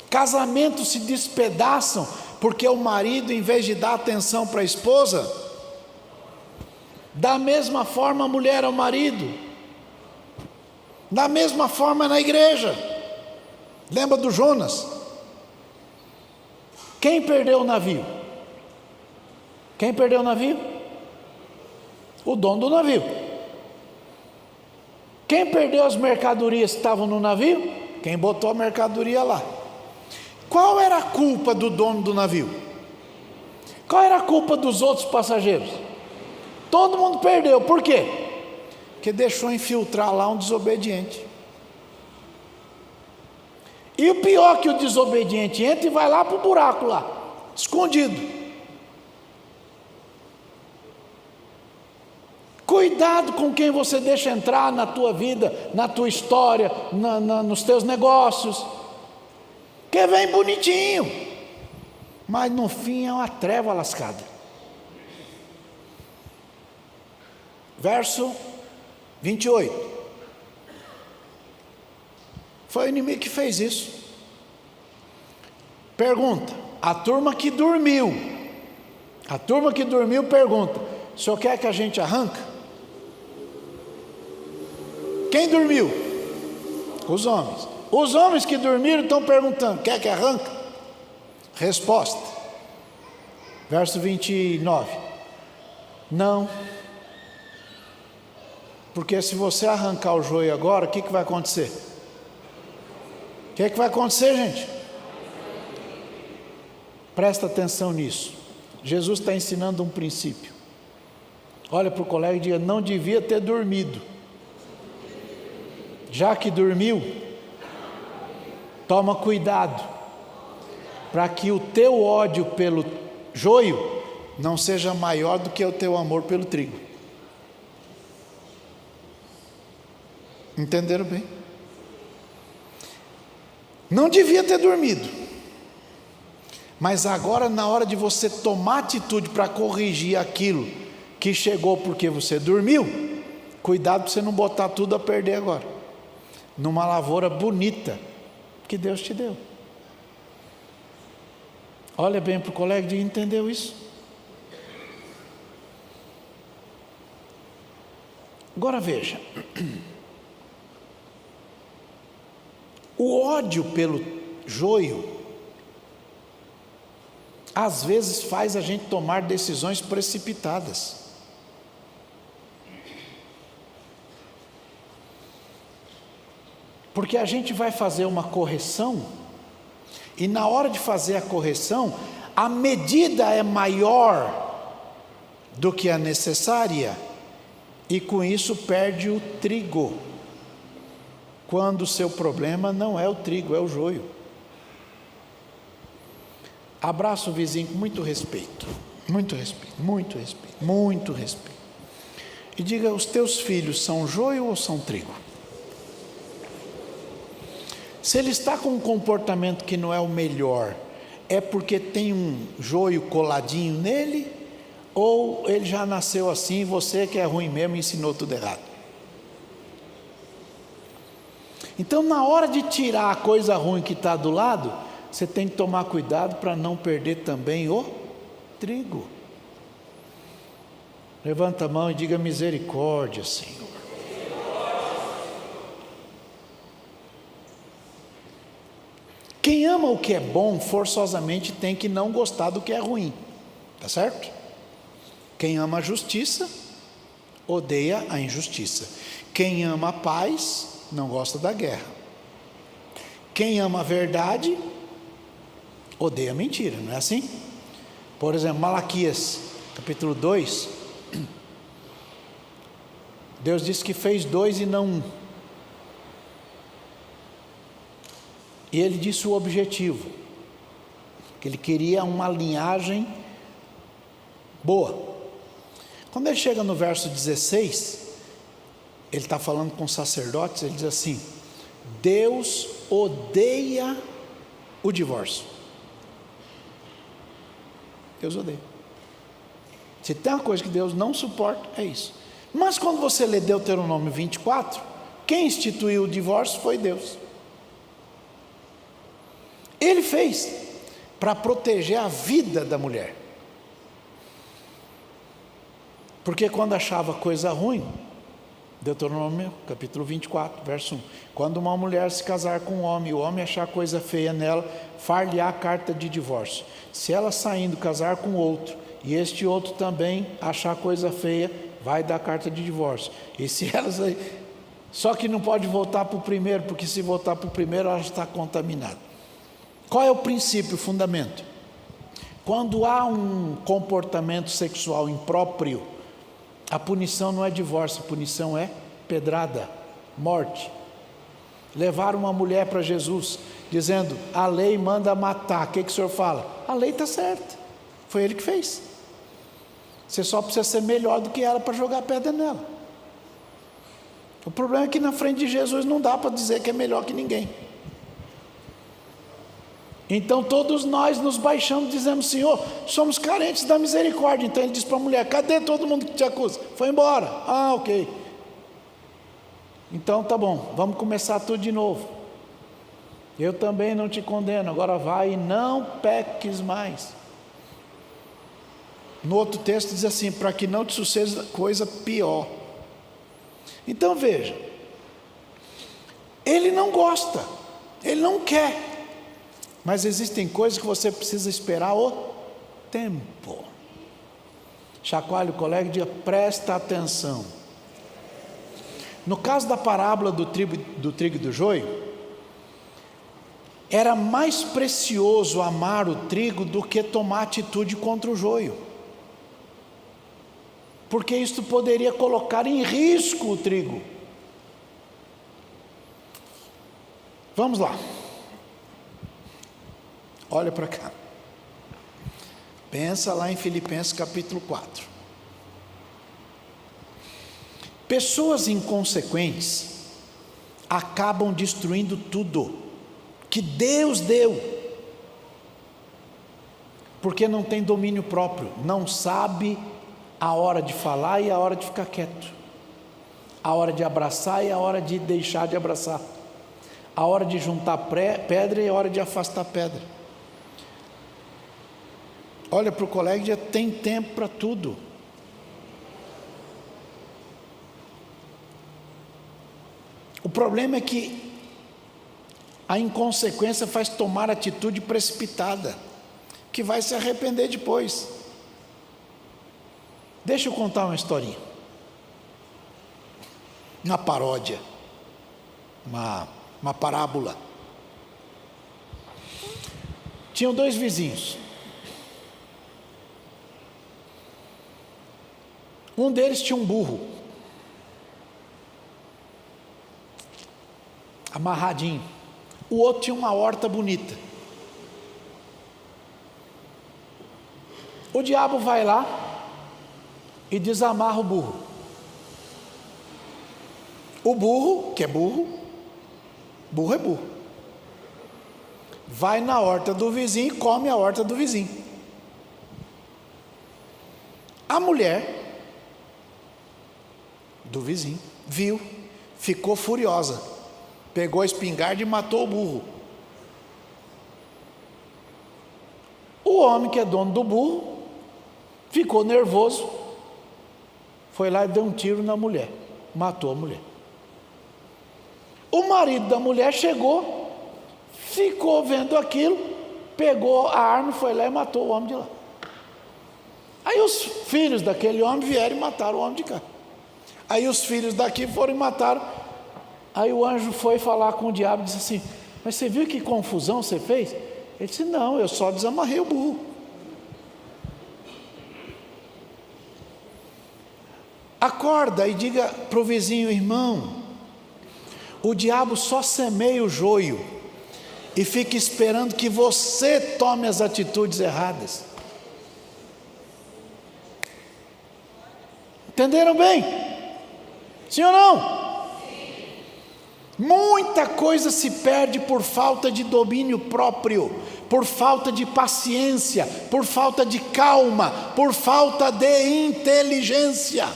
Casamentos se despedaçam porque o marido, em vez de dar atenção para a esposa, da mesma forma a mulher ao marido, da mesma forma na igreja. Lembra do Jonas? Quem perdeu o navio? Quem perdeu o navio? O dono do navio. Quem perdeu as mercadorias que estavam no navio? Quem botou a mercadoria lá. Qual era a culpa do dono do navio? Qual era a culpa dos outros passageiros? Todo mundo perdeu. Por quê? Porque deixou infiltrar lá um desobediente. E o pior que o desobediente entra e vai lá para o buraco lá, escondido. Cuidado com quem você deixa entrar na tua vida, na tua história, nos teus negócios. Que vem bonitinho, mas no fim é uma treva lascada. Verso 28. Foi o inimigo que fez isso. Pergunta: a turma que dormiu pergunta: o senhor quer que a gente arranca? Quem dormiu? Os homens. Os homens que dormiram estão perguntando: quer que arranca? Resposta. Verso 29. Não. Porque se você arrancar o joio agora, o que vai acontecer? O que vai acontecer, gente? Presta atenção nisso. Jesus está ensinando um princípio. Olha para o colega e diga: não devia ter dormido. Já que dormiu, toma cuidado, para que o teu ódio pelo joio não seja maior do que o teu amor pelo trigo. Entenderam bem? Não devia ter dormido, mas agora, na hora de você tomar atitude para corrigir aquilo que chegou porque você dormiu, cuidado para você não botar tudo a perder agora, numa lavoura bonita que Deus te deu. Olha bem para o colega e diga: entendeu isso? Agora veja, o ódio pelo joio às vezes faz a gente tomar decisões precipitadas. Porque a gente vai fazer uma correção, e na hora de fazer a correção, a medida é maior do que a necessária, e com isso perde o trigo, quando o seu problema não é o trigo, é o joio. Abraça o vizinho com muito respeito, muito respeito, muito respeito, muito respeito, e diga: os teus filhos são joio ou são trigo? Se ele está com um comportamento que não é o melhor, é porque tem um joio coladinho nele, ou ele já nasceu assim, você que é ruim mesmo ensinou tudo errado? Então, na hora de tirar a coisa ruim que está do lado, você tem que tomar cuidado para não perder também o trigo. Levanta a mão e diga: misericórdia, Senhor. Quem ama o que é bom, forçosamente tem que não gostar do que é ruim, tá certo? Quem ama a justiça, odeia a injustiça. Quem ama a paz, não gosta da guerra. Quem ama a verdade, odeia a mentira, não é assim? Por exemplo, Malaquias, capítulo 2, Deus disse que fez 2 e não 1. E ele disse o objetivo, que ele queria uma linhagem boa. Quando ele chega no verso 16, ele está falando com sacerdotes, ele diz assim: Deus odeia o divórcio. Deus odeia. Se tem uma coisa que Deus não suporta, é isso. Mas quando você lê Deuteronômio 24, quem instituiu o divórcio foi Deus. Ele fez para proteger a vida da mulher. Porque quando achava coisa ruim, Deuteronômio capítulo 24, verso 1, quando uma mulher se casar com um homem, o homem achar coisa feia nela, far-lhe a carta de divórcio. Se ela saindo casar com outro, e este outro também achar coisa feia, vai dar carta de divórcio. E se ela sair, só que não pode voltar para o primeiro, porque se voltar para o primeiro, ela está contaminada. Qual é o princípio, o fundamento? Quando há um comportamento sexual impróprio, a punição não é divórcio, a punição é pedrada, morte. Levaram uma mulher para Jesus, dizendo: a lei manda matar. O que o senhor fala? A lei está certa, foi ele que fez. Você só precisa ser melhor do que ela para jogar pedra nela. O problema é que na frente de Jesus não dá para dizer que é melhor que ninguém. Então todos nós nos baixamos, dizemos: Senhor, somos carentes da misericórdia. Então ele diz para a mulher: cadê todo mundo que te acusa? Foi embora. Ah, ok. Então tá bom, vamos começar tudo de novo. Eu também não te condeno, agora vai e não peques mais. No outro texto diz assim: para que não te suceda coisa pior. Então veja, ele não gosta, ele não quer. Mas existem coisas que você precisa esperar o tempo. Chacoalhe o colega e diga: presta atenção. No caso da parábola do trigo e do joio, era mais precioso amar o trigo do que tomar atitude contra o joio, porque isto poderia colocar em risco o trigo. Vamos lá. Olha para cá. Pensa lá em Filipenses capítulo 4. Pessoas inconsequentes acabam destruindo tudo que Deus deu, porque não tem domínio próprio, não sabe a hora de falar e a hora de ficar quieto, a hora de abraçar e a hora de deixar de abraçar, a hora de juntar pedra e a hora de afastar pedra. Olha para o colega e já tem tempo para tudo. O problema é que a inconsequência faz tomar atitude precipitada, que vai se arrepender depois. Deixa eu contar uma historinha, uma paródia, uma parábola. Tinham dois vizinhos. Um deles tinha um burro amarradinho, o outro tinha uma horta bonita. O diabo vai lá e desamarra o burro. O burro, que é burro é burro, vai na horta do vizinho e come a horta do vizinho. A mulher do vizinho viu, ficou furiosa, pegou a espingarda e matou o burro. O homem, que é dono do burro, ficou nervoso, foi lá e deu um tiro na mulher, matou a mulher. O marido da mulher chegou, ficou vendo aquilo, pegou a arma, foi lá e matou o homem de lá. Aí os filhos daquele homem vieram e mataram o homem de cá. Aí os filhos daqui foram e mataram. Aí o anjo foi falar com o diabo e disse assim: mas você viu que confusão você fez? Ele disse: não, eu só desamarrei o burro. Acorda e diga para o vizinho: irmão, o diabo só semeia o joio e fica esperando que você tome as atitudes erradas. Entenderam bem? Sim ou não? Muita coisa se perde por falta de domínio próprio, por falta de paciência, por falta de calma, por falta de inteligência.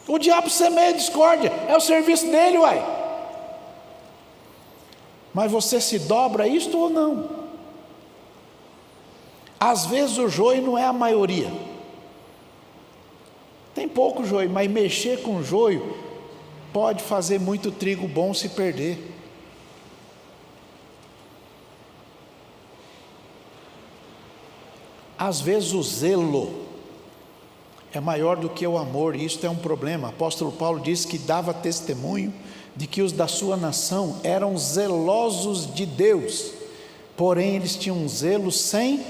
O diabo semeia discórdia, é o serviço dele, uai. Mas você se dobra a isto ou não? Às vezes o joio não é a maioria. Tem pouco joio, mas mexer com joio pode fazer muito trigo bom se perder. Às vezes o zelo é maior do que o amor, e isto é um problema. O apóstolo Paulo disse que dava testemunho de que os da sua nação eram zelosos de Deus, porém eles tinham um zelo sem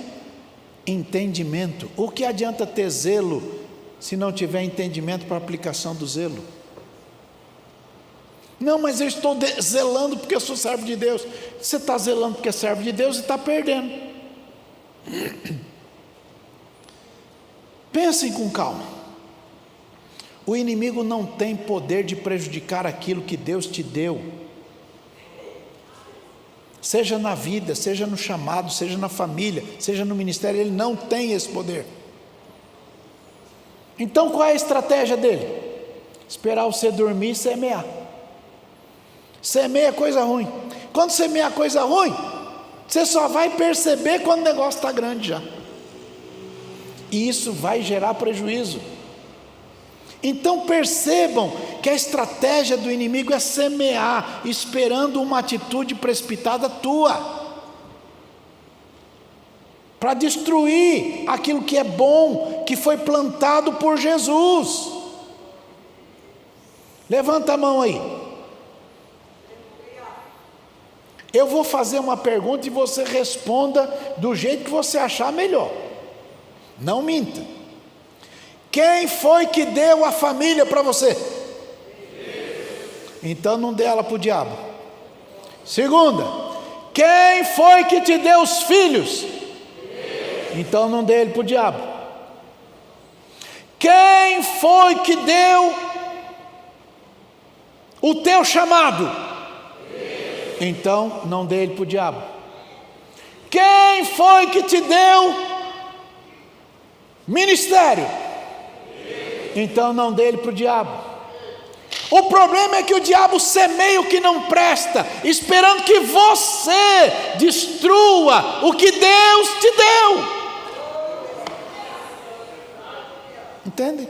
entendimento. O que adianta ter zelo se não tiver entendimento para a aplicação do zelo? Não, mas eu estou zelando porque eu sou servo de Deus. Você está zelando porque é servo de Deus e está perdendo. Pensem com calma. O inimigo não tem poder de prejudicar aquilo que Deus te deu, seja na vida, seja no chamado, seja na família, seja no ministério. Ele não tem esse poder. Então qual é a estratégia dele? Esperar você dormir e semear. Semeia coisa ruim. Quando semeia coisa ruim, você só vai perceber quando o negócio está grande já, e isso vai gerar prejuízo. Então percebam que a estratégia do inimigo é semear, esperando uma atitude precipitada tua, para destruir aquilo que é bom, que foi plantado por Jesus. Levanta a mão aí. Eu vou fazer uma pergunta e você responda do jeito que você achar melhor. Não minta. Quem foi que deu a família para você? Então não dê ela para o diabo. Segunda, Quem foi que te deu os filhos? Então não dê ele para o diabo. Quem foi que deu o teu chamado? Então não dê ele para o diabo. Quem foi que te deu ministério? Então não dê ele para o diabo. O problema é que o diabo semeia o que não presta, esperando que você destrua o que Deus te deu. Entende?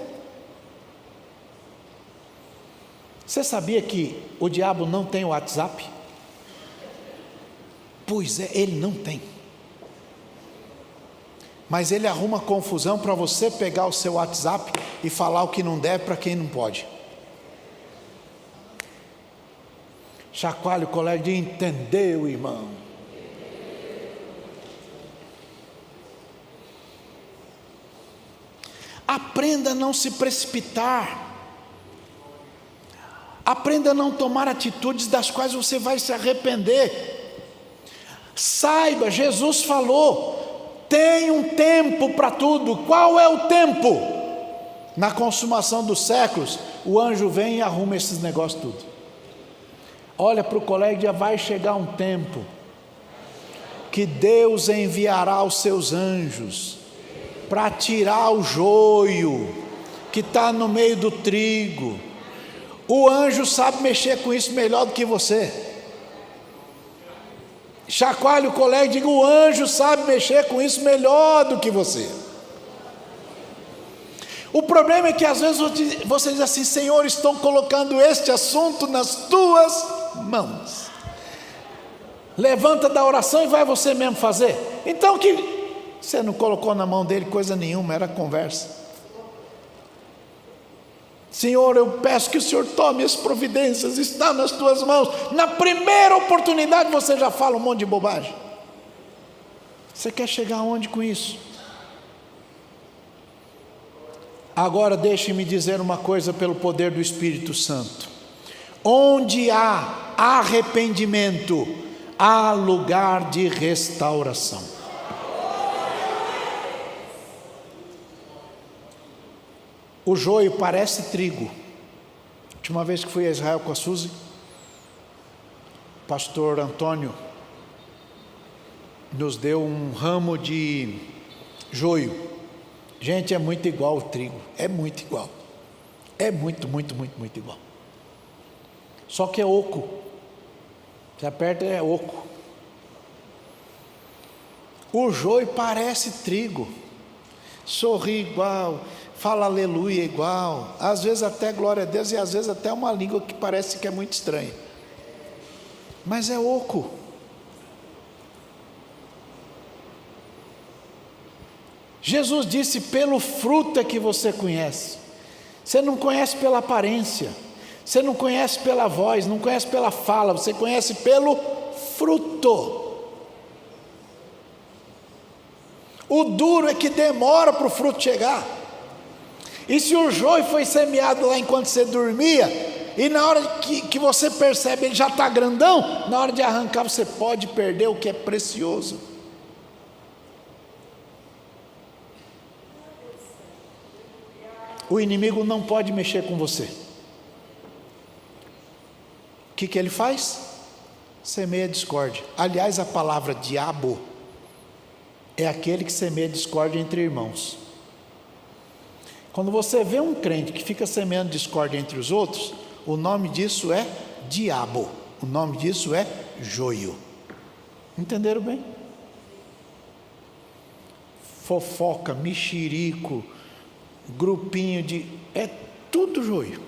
Você sabia que o diabo não tem WhatsApp? Pois é, ele não tem. Mas ele arruma confusão para você pegar o seu WhatsApp e falar o que não deve para quem não pode. Chacoalha o colega de entendeu, irmão. Aprenda a não se precipitar. Aprenda a não tomar atitudes das quais você vai se arrepender. Saiba, Jesus falou, tem um tempo para tudo. Qual é o tempo? Na consumação dos séculos, o anjo vem e arruma esses negócios tudo. Olha para o colega e já vai chegar um tempo que Deus enviará os seus anjos para tirar o joio que está no meio do trigo. O anjo sabe mexer com isso melhor do que você. Chacoalhe o colega e diga: o anjo sabe mexer com isso melhor do que você. O problema é que às vezes você diz assim: Senhor, estou colocando este assunto nas tuas mãos. Levanta da oração e vai você mesmo fazer. Então que você não colocou na mão dele coisa nenhuma, era conversa. Senhor, eu peço que o Senhor tome as providências, está nas tuas mãos. Na primeira oportunidade você já fala um monte de bobagem. Você quer chegar aonde com isso? Agora deixe-me dizer uma coisa pelo poder do Espírito Santo. Onde há arrependimento, há lugar de restauração. O joio parece trigo. A última vez que fui a Israel com a Suzy, o pastor Antônio nos deu um ramo de joio. Gente, é muito igual ao trigo, é muito igual. É muito igual. Só que é oco. Você aperta, é oco. O joio parece trigo. Sorri igual, fala aleluia igual, às vezes até glória a Deus e às vezes até uma língua que parece que é muito estranha. Mas é oco. Jesus disse: pelo fruto é que você conhece. Você não conhece pela aparência, você não conhece pela voz, não conhece pela fala, você conhece pelo fruto. O duro é que demora para o fruto chegar. E se o joio foi semeado lá enquanto você dormia, e na hora que você percebe ele já está grandão, na hora de arrancar você pode perder o que é precioso. O inimigo não pode mexer com você. O que ele faz? Semeia discórdia. Aliás, a palavra diabo é aquele que semeia discórdia entre irmãos. Quando você vê um crente que fica semeando discórdia entre os outros, o nome disso é diabo. O nome disso é joio. Entenderam bem? Fofoca, mexerico, grupinho de... é tudo joio.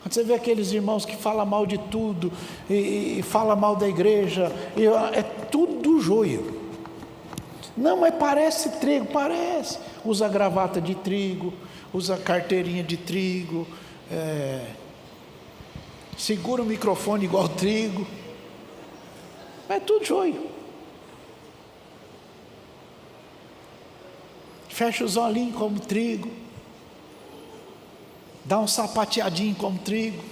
Quando você vê aqueles irmãos que falam mal de tudo, e falam mal da igreja, é tudo joio. Não, mas parece trigo, parece. Usa gravata de trigo, usa carteirinha de trigo, segura o microfone igual trigo, mas é tudo joio. Fecha os olhinhos como trigo, dá um sapateadinho como trigo,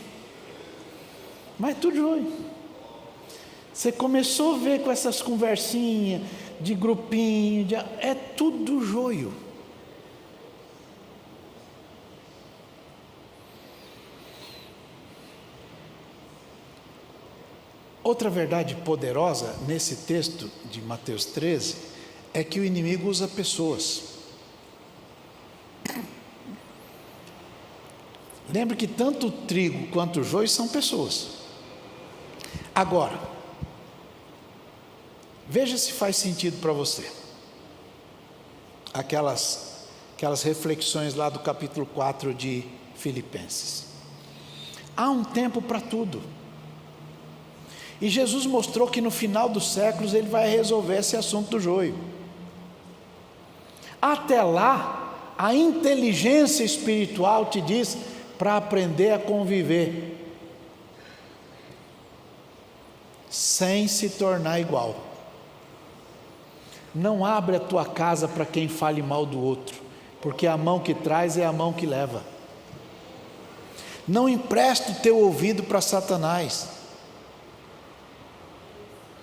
mas é tudo joio. Você começou a ver com essas conversinhas de grupinho, é tudo joio. Outra verdade poderosa nesse texto de Mateus 13 é que o inimigo usa pessoas. Lembre que tanto o trigo quanto o joio são pessoas. Agora, veja se faz sentido para você. Aquelas reflexões lá do capítulo 4 de Filipenses. Há um tempo para tudo. E Jesus mostrou que no final dos séculos ele vai resolver esse assunto do joio. Até lá, a inteligência espiritual te diz para aprender a conviver sem se tornar igual. Não abre a tua casa para quem fale mal do outro, porque a mão que traz é a mão que leva. Não empresta o teu ouvido para Satanás.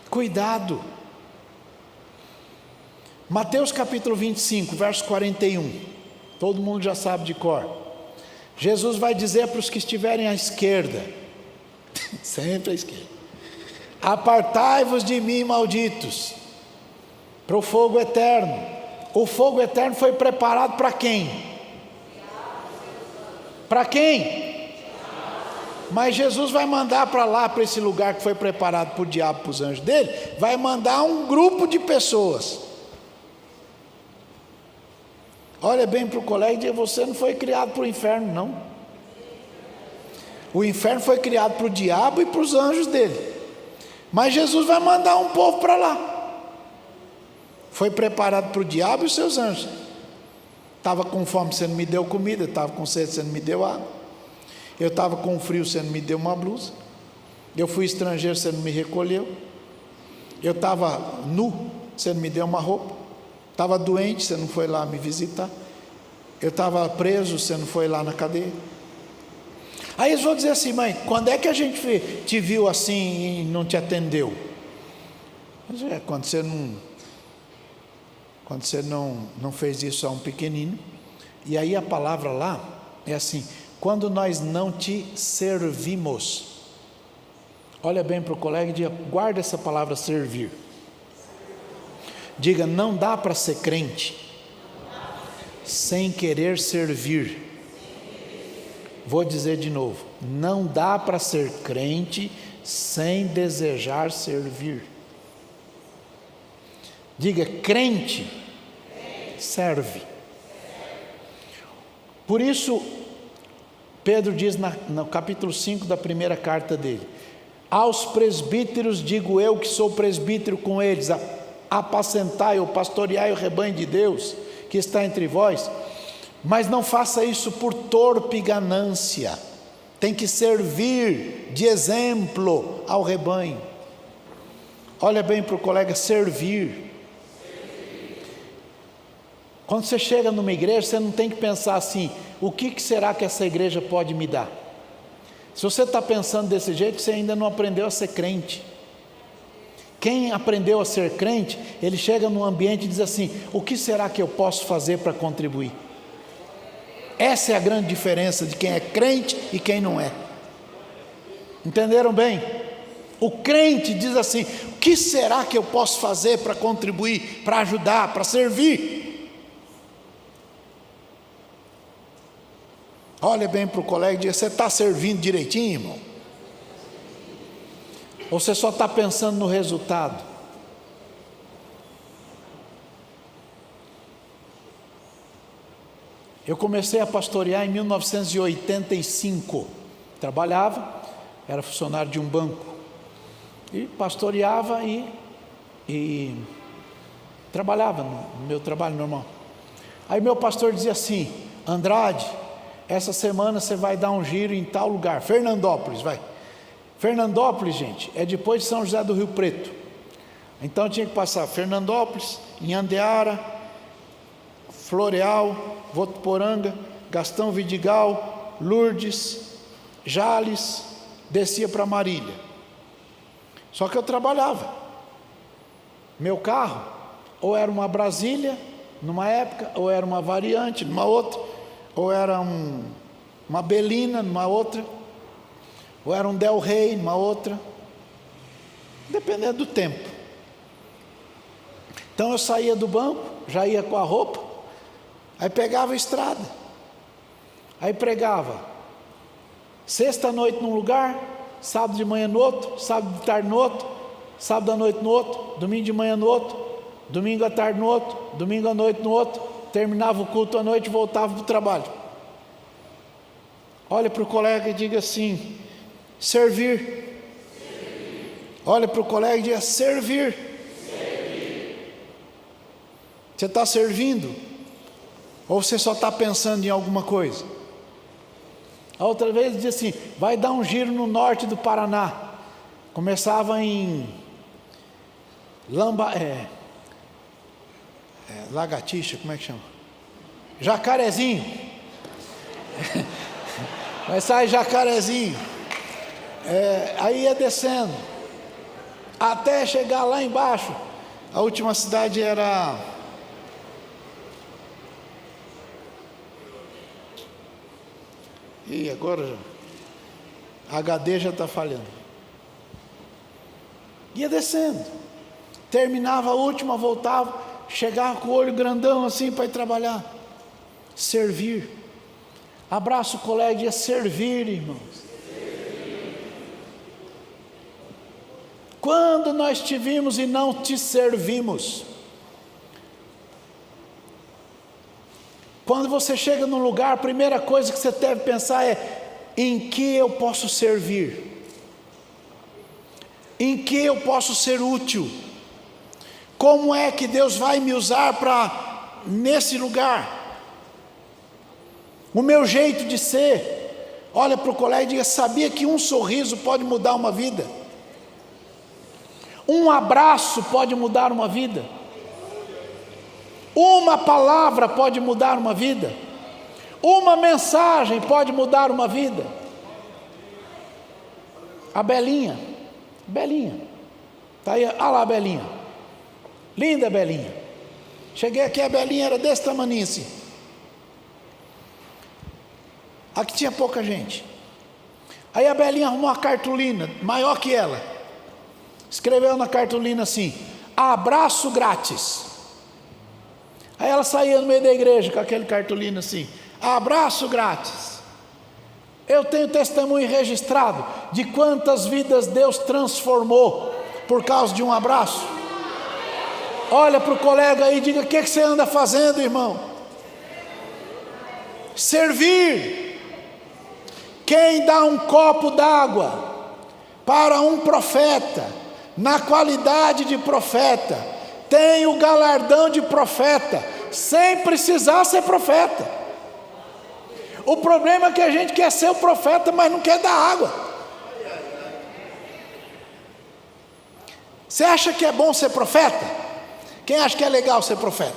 Cuidado. Mateus capítulo 25, verso 41. Todo mundo já sabe de cor. Jesus vai dizer para os que estiverem à esquerda, sempre à esquerda: apartai-vos de mim, malditos, para o fogo eterno. O fogo eterno foi preparado para quem? Para quem? Mas Jesus vai mandar para lá, para esse lugar que foi preparado para o diabo, para os anjos dele, vai mandar um grupo de pessoas. Olha bem para o colega e diga: você não foi criado para o inferno, não. O inferno foi criado para o diabo e para os anjos dele. Mas Jesus vai mandar um povo para lá. Foi preparado para o diabo e os seus anjos. Estava com fome, você não me deu comida. Estava com sede, você não me deu água. Eu estava com frio, você não me deu uma blusa. Eu fui estrangeiro, você não me recolheu. Eu estava nu, você não me deu uma roupa. Estava doente, você não foi lá me visitar. Eu estava preso, você não foi lá na cadeia. Aí eles vão dizer assim: mãe, quando é que a gente te viu assim e não te atendeu? Quando você não fez isso a um pequenino. E aí a palavra lá é assim: quando nós não te servimos. Olha bem para o colega e diga: guarda essa palavra servir. Diga: não dá para ser crente sem querer servir. Vou dizer de novo: não dá para ser crente sem desejar servir. Diga: crente serve. Por isso Pedro diz no capítulo 5 da primeira carta dele: aos presbíteros digo eu, que sou presbítero com eles, apacentai ou pastoreai o rebanho de Deus que está entre vós, mas não faça isso por torpe ganância. Tem que servir de exemplo ao rebanho. Olha bem para o colega: servir. Quando você chega numa igreja, você não tem que pensar assim: o que será que essa igreja pode me dar? Se você está pensando desse jeito, você ainda não aprendeu a ser crente. Quem aprendeu a ser crente, ele chega num ambiente e diz assim: o que será que eu posso fazer para contribuir? Essa é a grande diferença de quem é crente e quem não é. Entenderam bem? O crente diz assim: o que será que eu posso fazer para contribuir, para ajudar, para servir? Olha bem para o colega e diga: você está servindo direitinho, irmão? Ou você só está pensando no resultado? Eu comecei a pastorear em 1985. Trabalhava, era funcionário de um banco. E pastoreava e trabalhava no meu trabalho normal. Aí meu pastor dizia assim: Andrade, essa semana você vai dar um giro em tal lugar, Fernandópolis, vai. Fernandópolis, gente, é depois de São José do Rio Preto. Então eu tinha que passar Fernandópolis, Inhandeara, Floreal, Votuporanga, Gastão Vidigal, Lourdes, Jales, descia para Marília. Só que eu trabalhava. Meu carro, ou era uma Brasília, numa época, ou era uma Variante, numa outra, ou era uma Belina, numa outra, ou era um Del Rey, numa outra, dependendo do tempo. Então eu saía do banco, já ia com a roupa, aí pegava a estrada, aí pregava sexta à noite num lugar, sábado de manhã no outro, sábado de tarde no outro, sábado à noite no outro, domingo de manhã no outro, domingo à tarde no outro, domingo à noite no outro, terminava o culto à noite e voltava para o trabalho. Olha para o colega e diga assim: servir. Olha para o colega e diga: servir. Você está servindo? Ou você só está pensando em alguma coisa? A outra vez dizia assim: vai dar um giro no norte do Paraná. Começava em Lagartixa, como é que chama? Jacarezinho. Vai sair Jacarezinho. Aí ia descendo até chegar lá embaixo. A última cidade era agora HD já está falhando. Ia descendo, terminava a última, voltava, chegava com o olho grandão assim para ir trabalhar. Servir. Abraça o colega e diz: servir, irmãos. Quando nós te vimos e não te servimos? Quando você chega num lugar, a primeira coisa que você deve pensar é: em que eu posso servir? Em que eu posso ser útil? Como é que Deus vai me usar nesse lugar? O meu jeito de ser. Olha para o colega e diga: sabia que um sorriso pode mudar uma vida? Um abraço pode mudar uma vida? Uma palavra pode mudar uma vida? Uma mensagem pode mudar uma vida? A Belinha, está aí, olha lá a Belinha, linda Belinha. Cheguei aqui, a Belinha era desse tamaninho assim. Aqui tinha pouca gente. Aí a Belinha arrumou uma cartolina, maior que ela. Escreveu na cartolina assim: abraço grátis. Aí ela saía no meio da igreja com aquele cartolina assim: abraço grátis. Eu tenho testemunho registrado de quantas vidas Deus transformou por causa de um abraço. Olha para o colega aí e diga: o que você anda fazendo, irmão? Servir. Quem dá um copo d'água para um profeta, na qualidade de profeta, tem o galardão de profeta, sem precisar ser profeta. O problema é que a gente quer ser o profeta, mas não quer dar água. Você acha que é bom ser profeta? Quem acha que é legal ser profeta?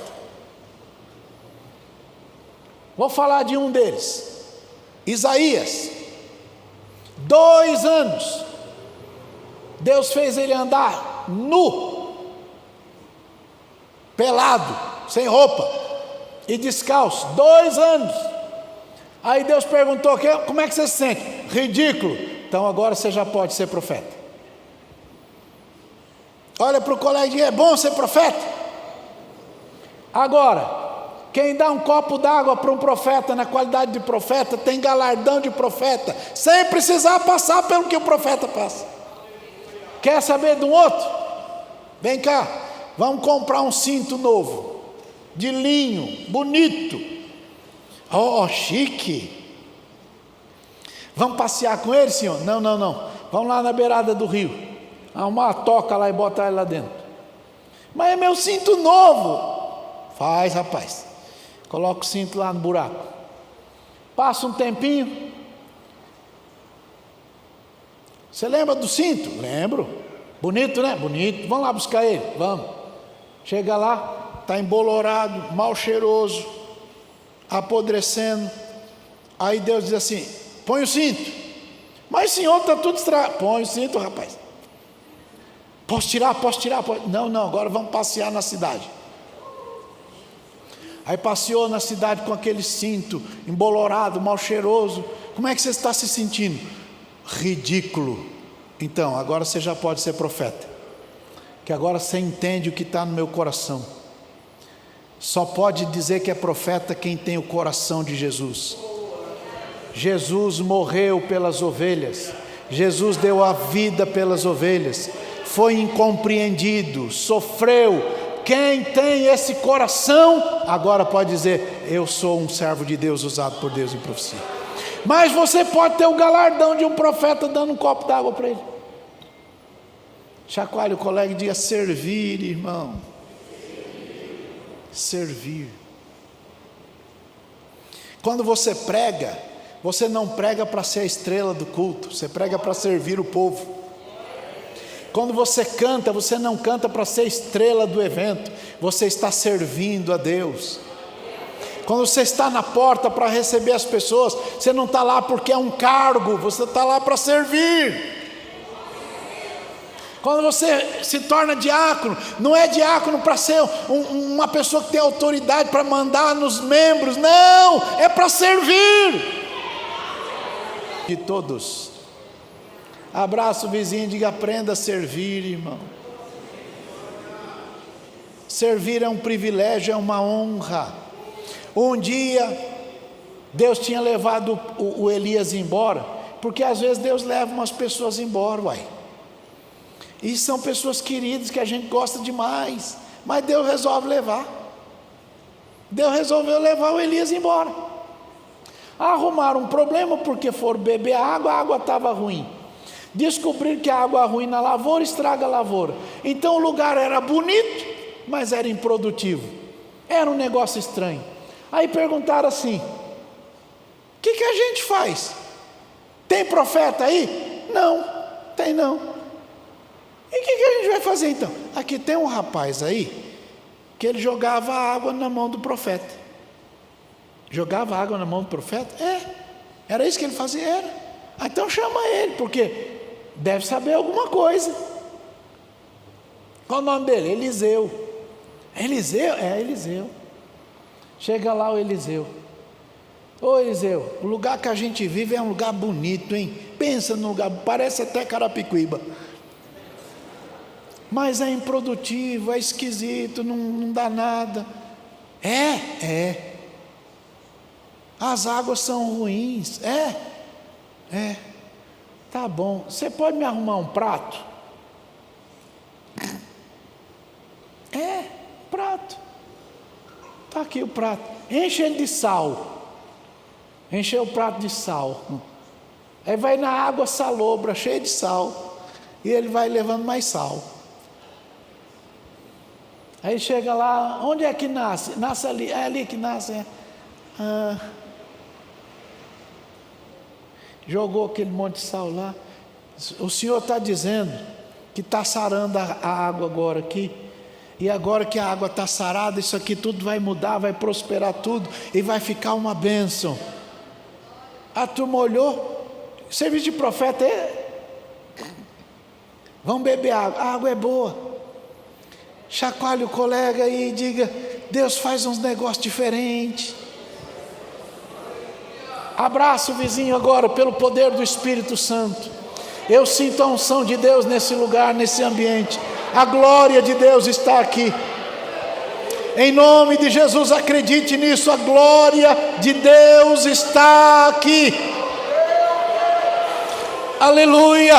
Vou falar de um deles, Isaías. 2 anos Deus fez ele andar nu, pelado, sem roupa e descalço. 2 anos. Aí Deus perguntou: como é que você se sente? Ridículo. Então agora você já pode ser profeta. Olha para o colega e diz: é bom ser profeta? Agora, quem dá um copo d'água para um profeta na qualidade de profeta, tem galardão de profeta, sem precisar passar pelo que o profeta passa. Quer saber de um outro? Vem cá, vamos comprar um cinto novo, de linho, bonito. Oh, chique. Vamos passear com ele, senhor? Não. Vamos lá na beirada do rio, arrumar uma toca lá e botar ele lá dentro. Mas é meu cinto novo. Faz, rapaz. Coloca o cinto lá no buraco. Passa um tempinho. Você lembra do cinto? Lembro. Bonito, né? Bonito. Vamos lá buscar ele. Vamos. Chega lá, está embolorado, mal cheiroso, apodrecendo. Aí Deus diz assim: põe o cinto. Mas senhor, está tudo estragado. Põe o cinto, rapaz. Posso tirar? Não, agora vamos passear na cidade. Aí passeou na cidade com aquele cinto embolorado, mal cheiroso. Como é que você está se sentindo? Ridículo. Então, agora você já pode ser profeta, que agora você entende o que está no meu coração. Só pode dizer que é profeta quem tem o coração de Jesus. Jesus morreu pelas ovelhas, Jesus deu a vida pelas ovelhas, foi incompreendido, sofreu. Quem tem esse coração, agora pode dizer: eu sou um servo de Deus, usado por Deus em profecia. Mas você pode ter o galardão de um profeta dando um copo d'água para ele. Chacoalhe o colega e diga: servir, irmão. Servir. Quando você prega, você não prega para ser a estrela do culto, você prega para servir o povo. Quando você canta, você não canta para ser a estrela do evento, você está servindo a Deus. Quando você está na porta para receber as pessoas, você não está lá porque é um cargo, você está lá para servir. Quando você se torna diácono, não é diácono para ser uma pessoa que tem autoridade para mandar nos membros, não, é para servir. De todos. Abraça o vizinho e diga: aprenda a servir, irmão. Servir é um privilégio, é uma honra. Um dia Deus tinha levado o Elias embora, porque às vezes Deus leva umas pessoas embora, uai. E são pessoas queridas que a gente gosta demais, mas Deus resolve levar. Deus resolveu levar o Elias embora. Arrumaram um problema porque foram beber a água estava ruim. Descobriram que a água ruim na lavoura estraga a lavoura. Então o lugar era bonito, mas era improdutivo. Era um negócio estranho. Aí perguntaram assim: o que a gente faz? Tem profeta aí? Não, tem não. E o que a gente vai fazer então? Aqui tem um rapaz aí, que ele jogava água na mão do profeta. Jogava água na mão do profeta? Era isso que ele fazia, era. Então chama ele, porque deve saber alguma coisa. Qual o nome dele? Eliseu. Eliseu? Eliseu. Chega lá o Eliseu: ô Eliseu, o lugar que a gente vive é um lugar bonito, hein? Pensa no lugar, parece até Carapicuíba, mas é improdutivo, é esquisito, não dá nada. As águas são ruins. Tá bom, você pode me arrumar um prato? Prato. Tá aqui o prato. Enche ele de sal. Encheu o prato de sal. Aí vai na água salobra, cheia de sal, e ele vai levando mais sal. Aí chega lá, onde é que nasce? Nasce ali, é ali que nasce. Jogou aquele monte de sal lá. O Senhor está dizendo que está sarando a água agora aqui. E agora que a água está sarada, isso aqui tudo vai mudar, vai prosperar tudo, e vai ficar uma bênção. A turma olhou: serviço de profeta vamos beber água, a água é boa. Chacoalhe o colega aí e diga: Deus faz uns negócios diferentes. Abraça o vizinho agora pelo poder do Espírito Santo. Eu sinto a unção de Deus nesse lugar, nesse ambiente. A glória de Deus está aqui. Em nome de Jesus, acredite nisso. A glória de Deus está aqui. Aleluia.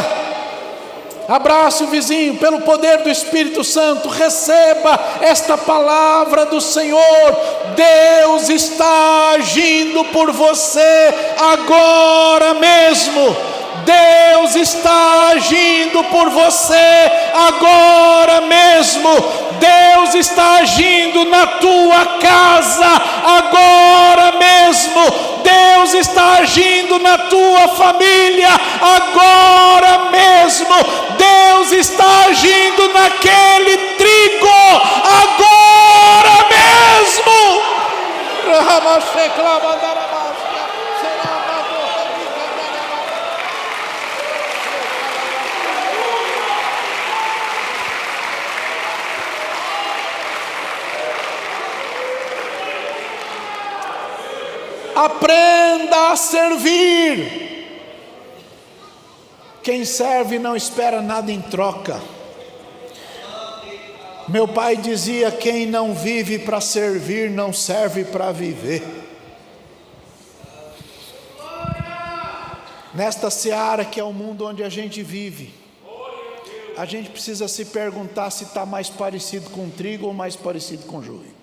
Abraça o vizinho pelo poder do Espírito Santo. Receba esta palavra do Senhor. Deus está agindo por você agora mesmo. Deus está agindo por você agora mesmo. Deus está agindo na tua casa agora mesmo. Deus está agindo na tua família agora mesmo. Deus está agindo naquele trigo agora mesmo. para servir. Quem serve não espera nada em troca. Meu pai dizia: quem não vive para servir, não serve para viver. Nesta seara que é o mundo onde a gente vive, a gente precisa se perguntar se está mais parecido com trigo ou mais parecido com joio.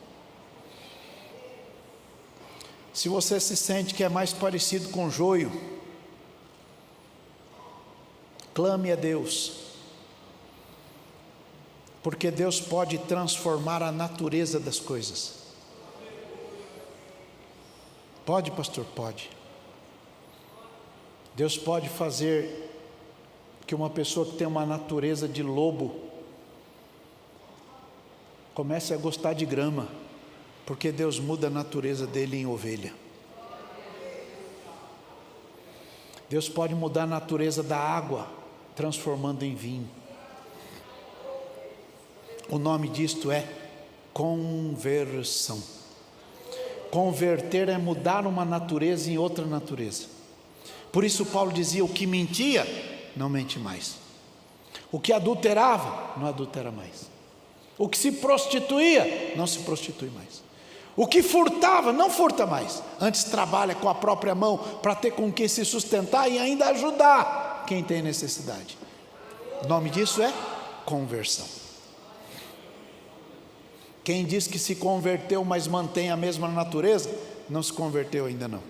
Se você se sente que é mais parecido com joio, clame a Deus, porque Deus pode transformar a natureza das coisas. Pode, pastor? Pode. Deus pode fazer que uma pessoa que tem uma natureza de lobo comece a gostar de grama, porque Deus muda a natureza dele em ovelha. Deus pode mudar a natureza da água, transformando em vinho. O nome disto é conversão. Converter é mudar uma natureza em outra natureza. Por isso Paulo dizia: o que mentia, não mente mais. O que adulterava, não adultera mais. O que se prostituía, não se prostitui mais. O que furtava, não furta mais. Antes trabalha com a própria mão para ter com que se sustentar e ainda ajudar quem tem necessidade. O nome disso é conversão. Quem diz que se converteu, mas mantém a mesma natureza, não se converteu ainda não.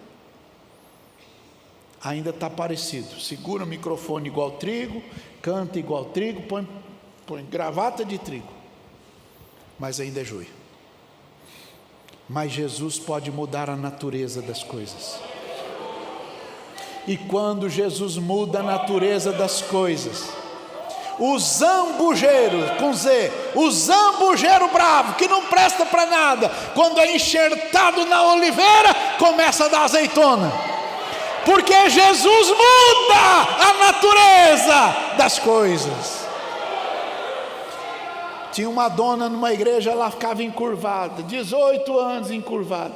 Ainda está parecido. Segura o microfone igual trigo, canta igual trigo, põe gravata de trigo, mas ainda é joio. Mas Jesus pode mudar a natureza das coisas. E quando Jesus muda a natureza das coisas, o zambujeiro, com Z, o zambujeiro bravo, que não presta para nada, quando é enxertado na oliveira, começa a dar azeitona, porque Jesus muda a natureza das coisas. Tinha uma dona numa igreja, ela ficava encurvada, 18 anos encurvada,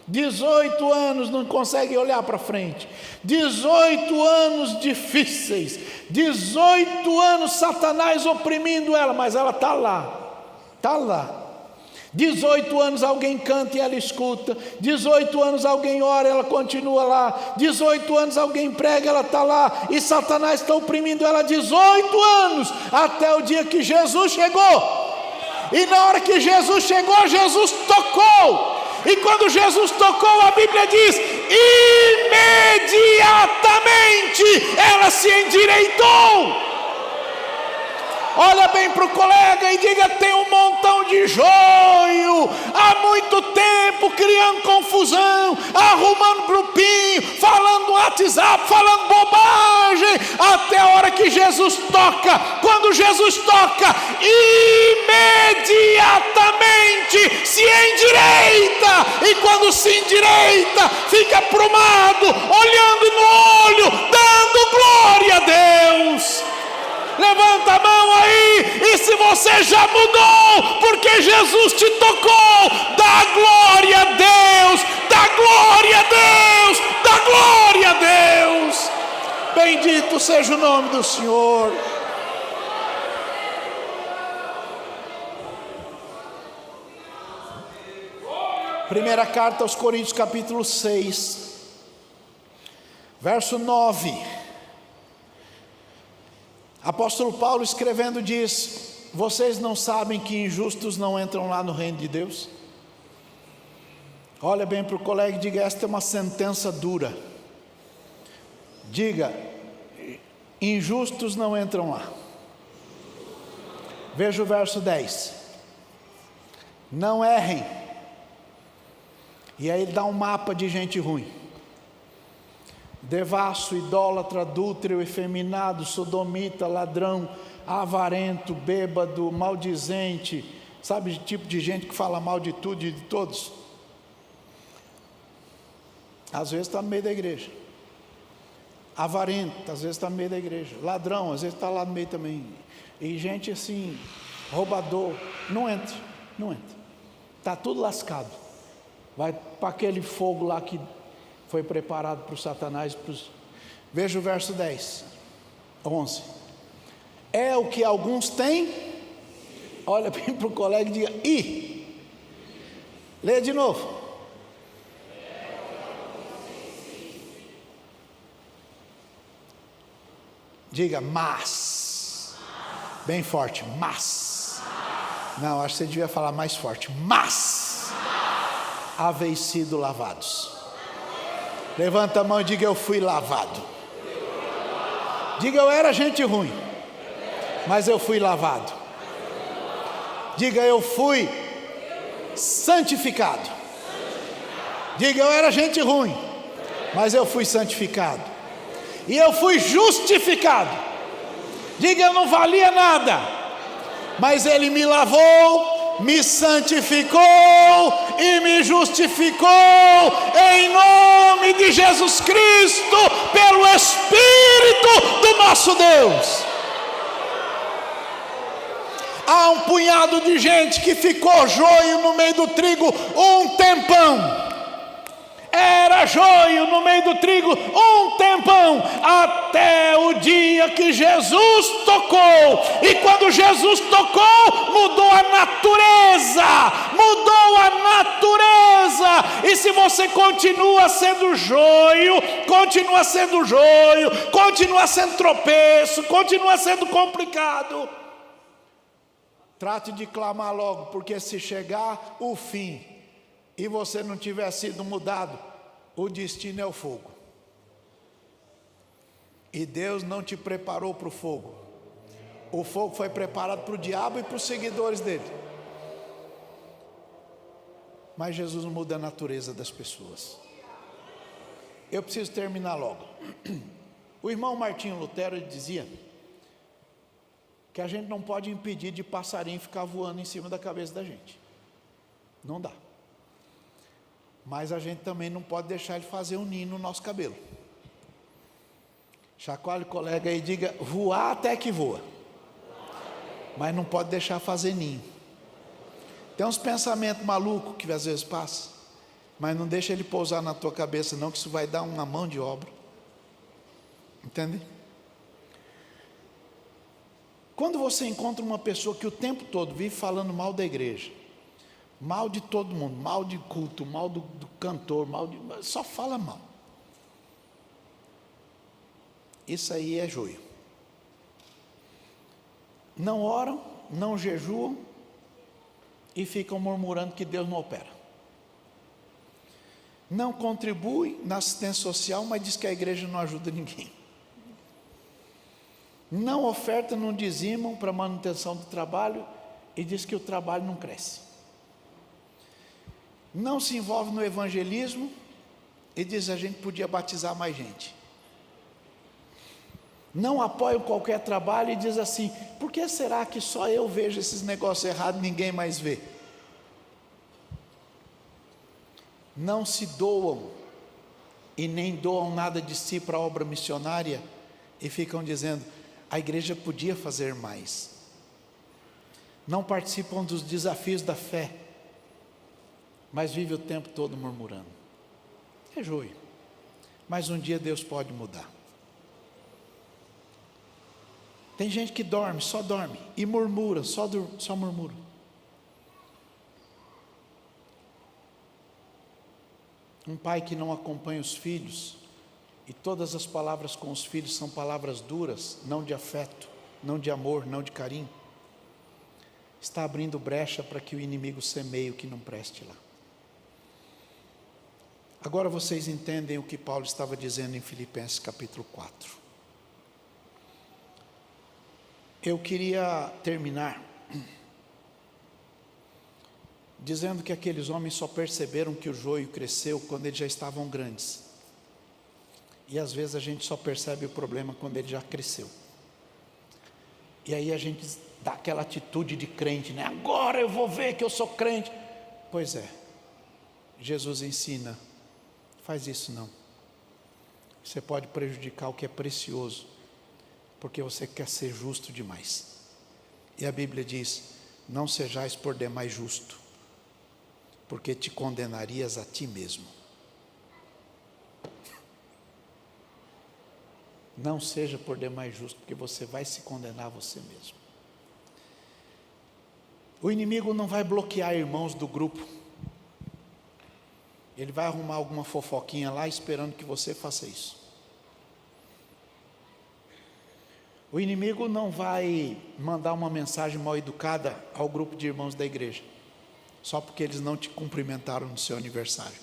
18 anos não consegue olhar para frente, 18 anos difíceis, 18 anos Satanás oprimindo ela, mas ela está lá. 18 anos alguém canta e ela escuta, 18 anos alguém ora, ela continua lá, 18 anos alguém prega, ela está lá, e Satanás está oprimindo ela 18 anos, até o dia que Jesus chegou. E na hora que Jesus chegou, Jesus tocou, e quando Jesus tocou, a Bíblia diz, imediatamente ela se endireitou. Olha bem para o colega e diga: tem um montão de joio há muito tempo criando confusão, arrumando grupinho, falando no WhatsApp, falando bobagem, até a hora que Jesus toca. Quando Jesus toca, imediatamente se endireita, e quando se endireita, fica aprumado, olhando no olho, dando glória a Deus. Levanta a mão aí, e se você já mudou, porque Jesus te tocou, dá glória a Deus, dá glória a Deus, dá glória a Deus. Bendito seja o nome do Senhor. Primeira carta aos Coríntios, capítulo 6, verso 9. Apóstolo Paulo escrevendo diz: vocês não sabem que injustos não entram lá no reino de Deus? Olha bem para o colega e diga: esta é uma sentença dura. Diga: injustos não entram lá. Veja o verso 10. Não errem. E aí ele dá um mapa de gente ruim: devasso, idólatra, adúltero, efeminado, sodomita, ladrão, avarento, bêbado, maldizente. Sabe o tipo de gente que fala mal de tudo e de todos? Às vezes está no meio da igreja. Avarento, às vezes está no meio da igreja. Ladrão, às vezes está lá no meio também. E gente assim, roubador, não entra. Está tudo lascado. Vai para aquele fogo lá que foi preparado para o Satanás. Veja o verso 11. É o que alguns têm. Olha bem para o colega e diga: e. Lê de novo. Diga: mas. Bem forte: mas. Não, acho que você devia falar mais forte: mas haveis sido lavados. Levanta a mão e diga: eu fui lavado. Diga: eu era gente ruim, mas eu fui lavado. Diga: eu fui santificado. Diga: eu era gente ruim, mas eu fui santificado. E eu fui justificado. Diga: eu não valia nada, mas Ele me lavou, me santificou e me justificou em nome de Jesus Cristo, pelo Espírito do nosso Deus. Há um punhado de gente que ficou joio no meio do trigo um tempão. Era joio no meio do trigo um tempão, até o dia que Jesus tocou. E quando Jesus tocou, mudou a natureza. Mudou a natureza. E se você continua sendo joio, continua sendo tropeço, continua sendo complicado, trate de clamar logo, porque se chegar o fim e você não tiver sido mudado, o destino é o fogo. E Deus não te preparou para o fogo. O fogo foi preparado para o diabo e para os seguidores dele. Mas Jesus muda a natureza das pessoas. Eu preciso terminar logo. O irmão Martinho Lutero, ele dizia que a gente não pode impedir de passarinho ficar voando em cima da cabeça da gente. Não dá. Mas a gente também não pode deixar ele fazer um ninho no nosso cabelo. Chacoalhe o colega aí e diga: voar até que voa, mas não pode deixar fazer ninho. Tem uns pensamentos malucos que às vezes passam, mas não deixa ele pousar na tua cabeça não, que isso vai dar uma mão de obra. Entende? Quando você encontra uma pessoa que o tempo todo vive falando mal da igreja, mal de todo mundo, mal de culto, mal do cantor, só fala mal, isso aí é joio. Não oram, não jejuam e ficam murmurando que Deus não opera. Não contribuem na assistência social, mas diz que a igreja não ajuda ninguém. Não ofertam, não dizimam para manutenção do trabalho e diz que o trabalho não cresce. Não se envolve no evangelismo e diz: a gente podia batizar mais gente. Não apoia qualquer trabalho e diz assim: por que será que só eu vejo esses negócios errados e ninguém mais vê? Não se doam e nem doam nada de si para a obra missionária e ficam dizendo: a igreja podia fazer mais. Não participam dos desafios da fé, mas vive o tempo todo murmurando. É joio. Mas um dia Deus pode mudar. Tem gente que dorme, só dorme, e murmura, só murmura. Um pai que não acompanha os filhos, e todas as palavras com os filhos são palavras duras, não de afeto, não de amor, não de carinho, está abrindo brecha para que o inimigo semeie o que não preste lá. Agora vocês entendem o que Paulo estava dizendo em Filipenses capítulo 4. Eu queria terminar dizendo que aqueles homens só perceberam que o joio cresceu quando eles já estavam grandes. E às vezes a gente só percebe o problema quando ele já cresceu. E aí a gente dá aquela atitude de crente, né? Agora eu vou ver que eu sou crente. Pois é, Jesus ensina: faz isso não. Você pode prejudicar o que é precioso, porque você quer ser justo demais. E a Bíblia diz: não sejais por demais justo, porque te condenarias a ti mesmo. Não seja por demais justo, porque você vai se condenar a você mesmo. O inimigo não vai bloquear irmãos do grupo. Ele vai arrumar alguma fofoquinha lá, esperando que você faça isso. O inimigo não vai mandar uma mensagem mal educada ao grupo de irmãos da igreja, só porque eles não te cumprimentaram no seu aniversário.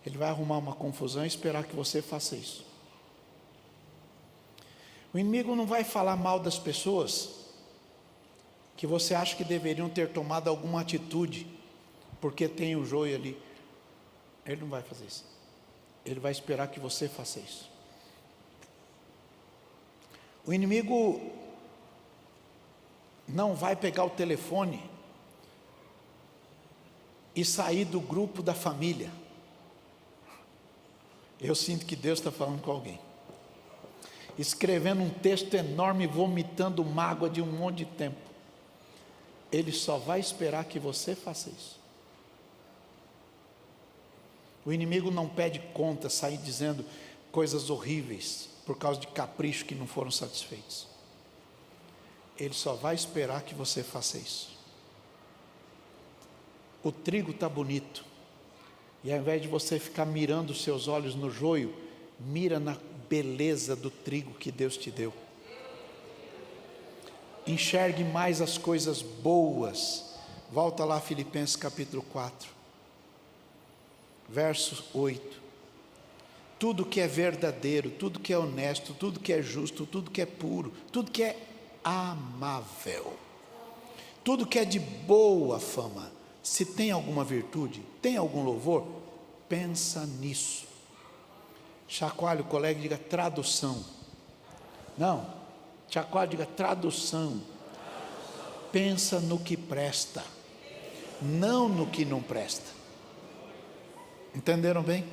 Ele vai arrumar uma confusão e esperar que você faça isso. O inimigo não vai falar mal das pessoas que você acha que deveriam ter tomado alguma atitude, porque tem o joio ali. Ele não vai fazer isso. Ele vai esperar que você faça isso. O inimigo não vai pegar o telefone e sair do grupo da família. Eu sinto que Deus está falando com alguém, escrevendo um texto enorme, vomitando mágoa de um monte de tempo. Ele só vai esperar que você faça isso. O inimigo não pede conta, sair dizendo coisas horríveis por causa de capricho que não foram satisfeitos. Ele só vai esperar que você faça isso. O trigo está bonito, e ao invés de você ficar mirando os seus olhos no joio, mira na beleza do trigo que Deus te deu. Enxergue mais as coisas boas. Volta lá, Filipenses capítulo 4, verso 8. Tudo que é verdadeiro, tudo que é honesto, tudo que é justo, tudo que é puro, tudo que é amável, tudo que é de boa fama, se tem alguma virtude, tem algum louvor, pensa nisso. Chacoalhe o colega e diga tradução. Não, chacoalhe e diga tradução. Pensa no que presta, não no que não presta. Entenderam bem?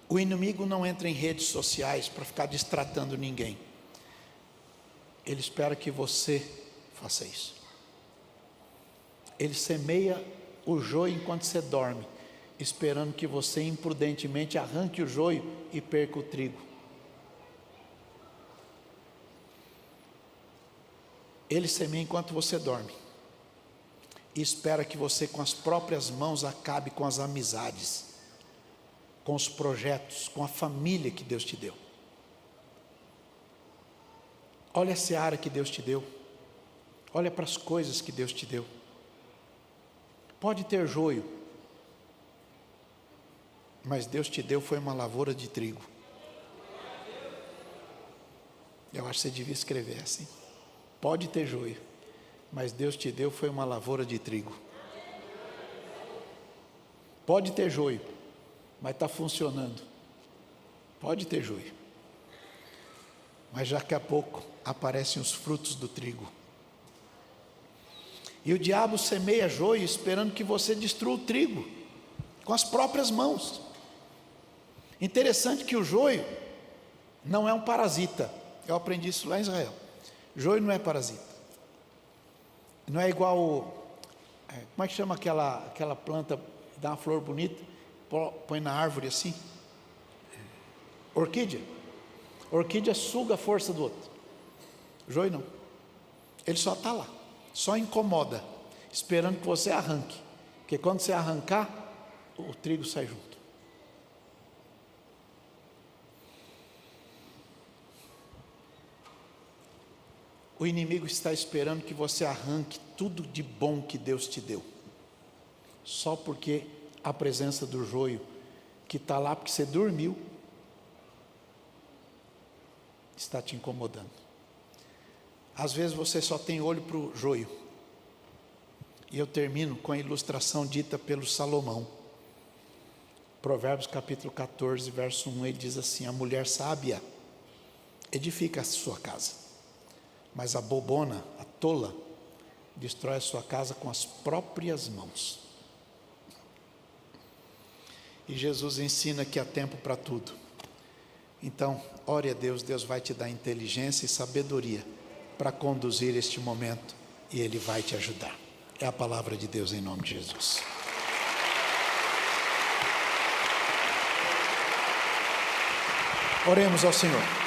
O inimigo não entra em redes sociais para ficar distratando ninguém. Ele espera que você faça isso. Ele semeia o joio enquanto você dorme, esperando que você imprudentemente arranque o joio e perca o trigo. Ele semeia enquanto você dorme e espera que você com as próprias mãos acabe com as amizades, com os projetos, com a família que Deus te deu. Olha a seara que Deus te deu. Olha para as coisas que Deus te deu. Pode ter joio, mas Deus te deu foi uma lavoura de trigo. Eu acho que você devia escrever assim. Pode ter joio, mas Deus te deu foi uma lavoura de trigo. Pode ter joio, mas está funcionando. Pode ter joio, mas daqui a pouco aparecem os frutos do trigo. E o diabo semeia joio esperando que você destrua o trigo com as próprias mãos. Interessante que o joio não é um parasita. Eu aprendi isso lá em Israel. Joio não é parasita. Não é igual, como é que chama aquela planta que dá uma flor bonita, põe na árvore assim? Orquídea. Orquídea suga a força do outro. Joio não. Ele só está lá, só incomoda, esperando que você arranque. Porque quando você arrancar, o trigo sai junto. O inimigo está esperando que você arranque tudo de bom que Deus te deu, só porque a presença do joio, que está lá porque você dormiu, está te incomodando. Às vezes você só tem olho para o joio. E eu termino com a ilustração dita pelo Salomão. Provérbios capítulo 14, verso 1, ele diz assim: a mulher sábia edifica a sua casa, mas a bobona, a tola, destrói a sua casa com as próprias mãos. E Jesus ensina que há tempo para tudo. Então, ore a Deus, Deus vai te dar inteligência e sabedoria para conduzir este momento, e Ele vai te ajudar. É a palavra de Deus em nome de Jesus. Oremos ao Senhor.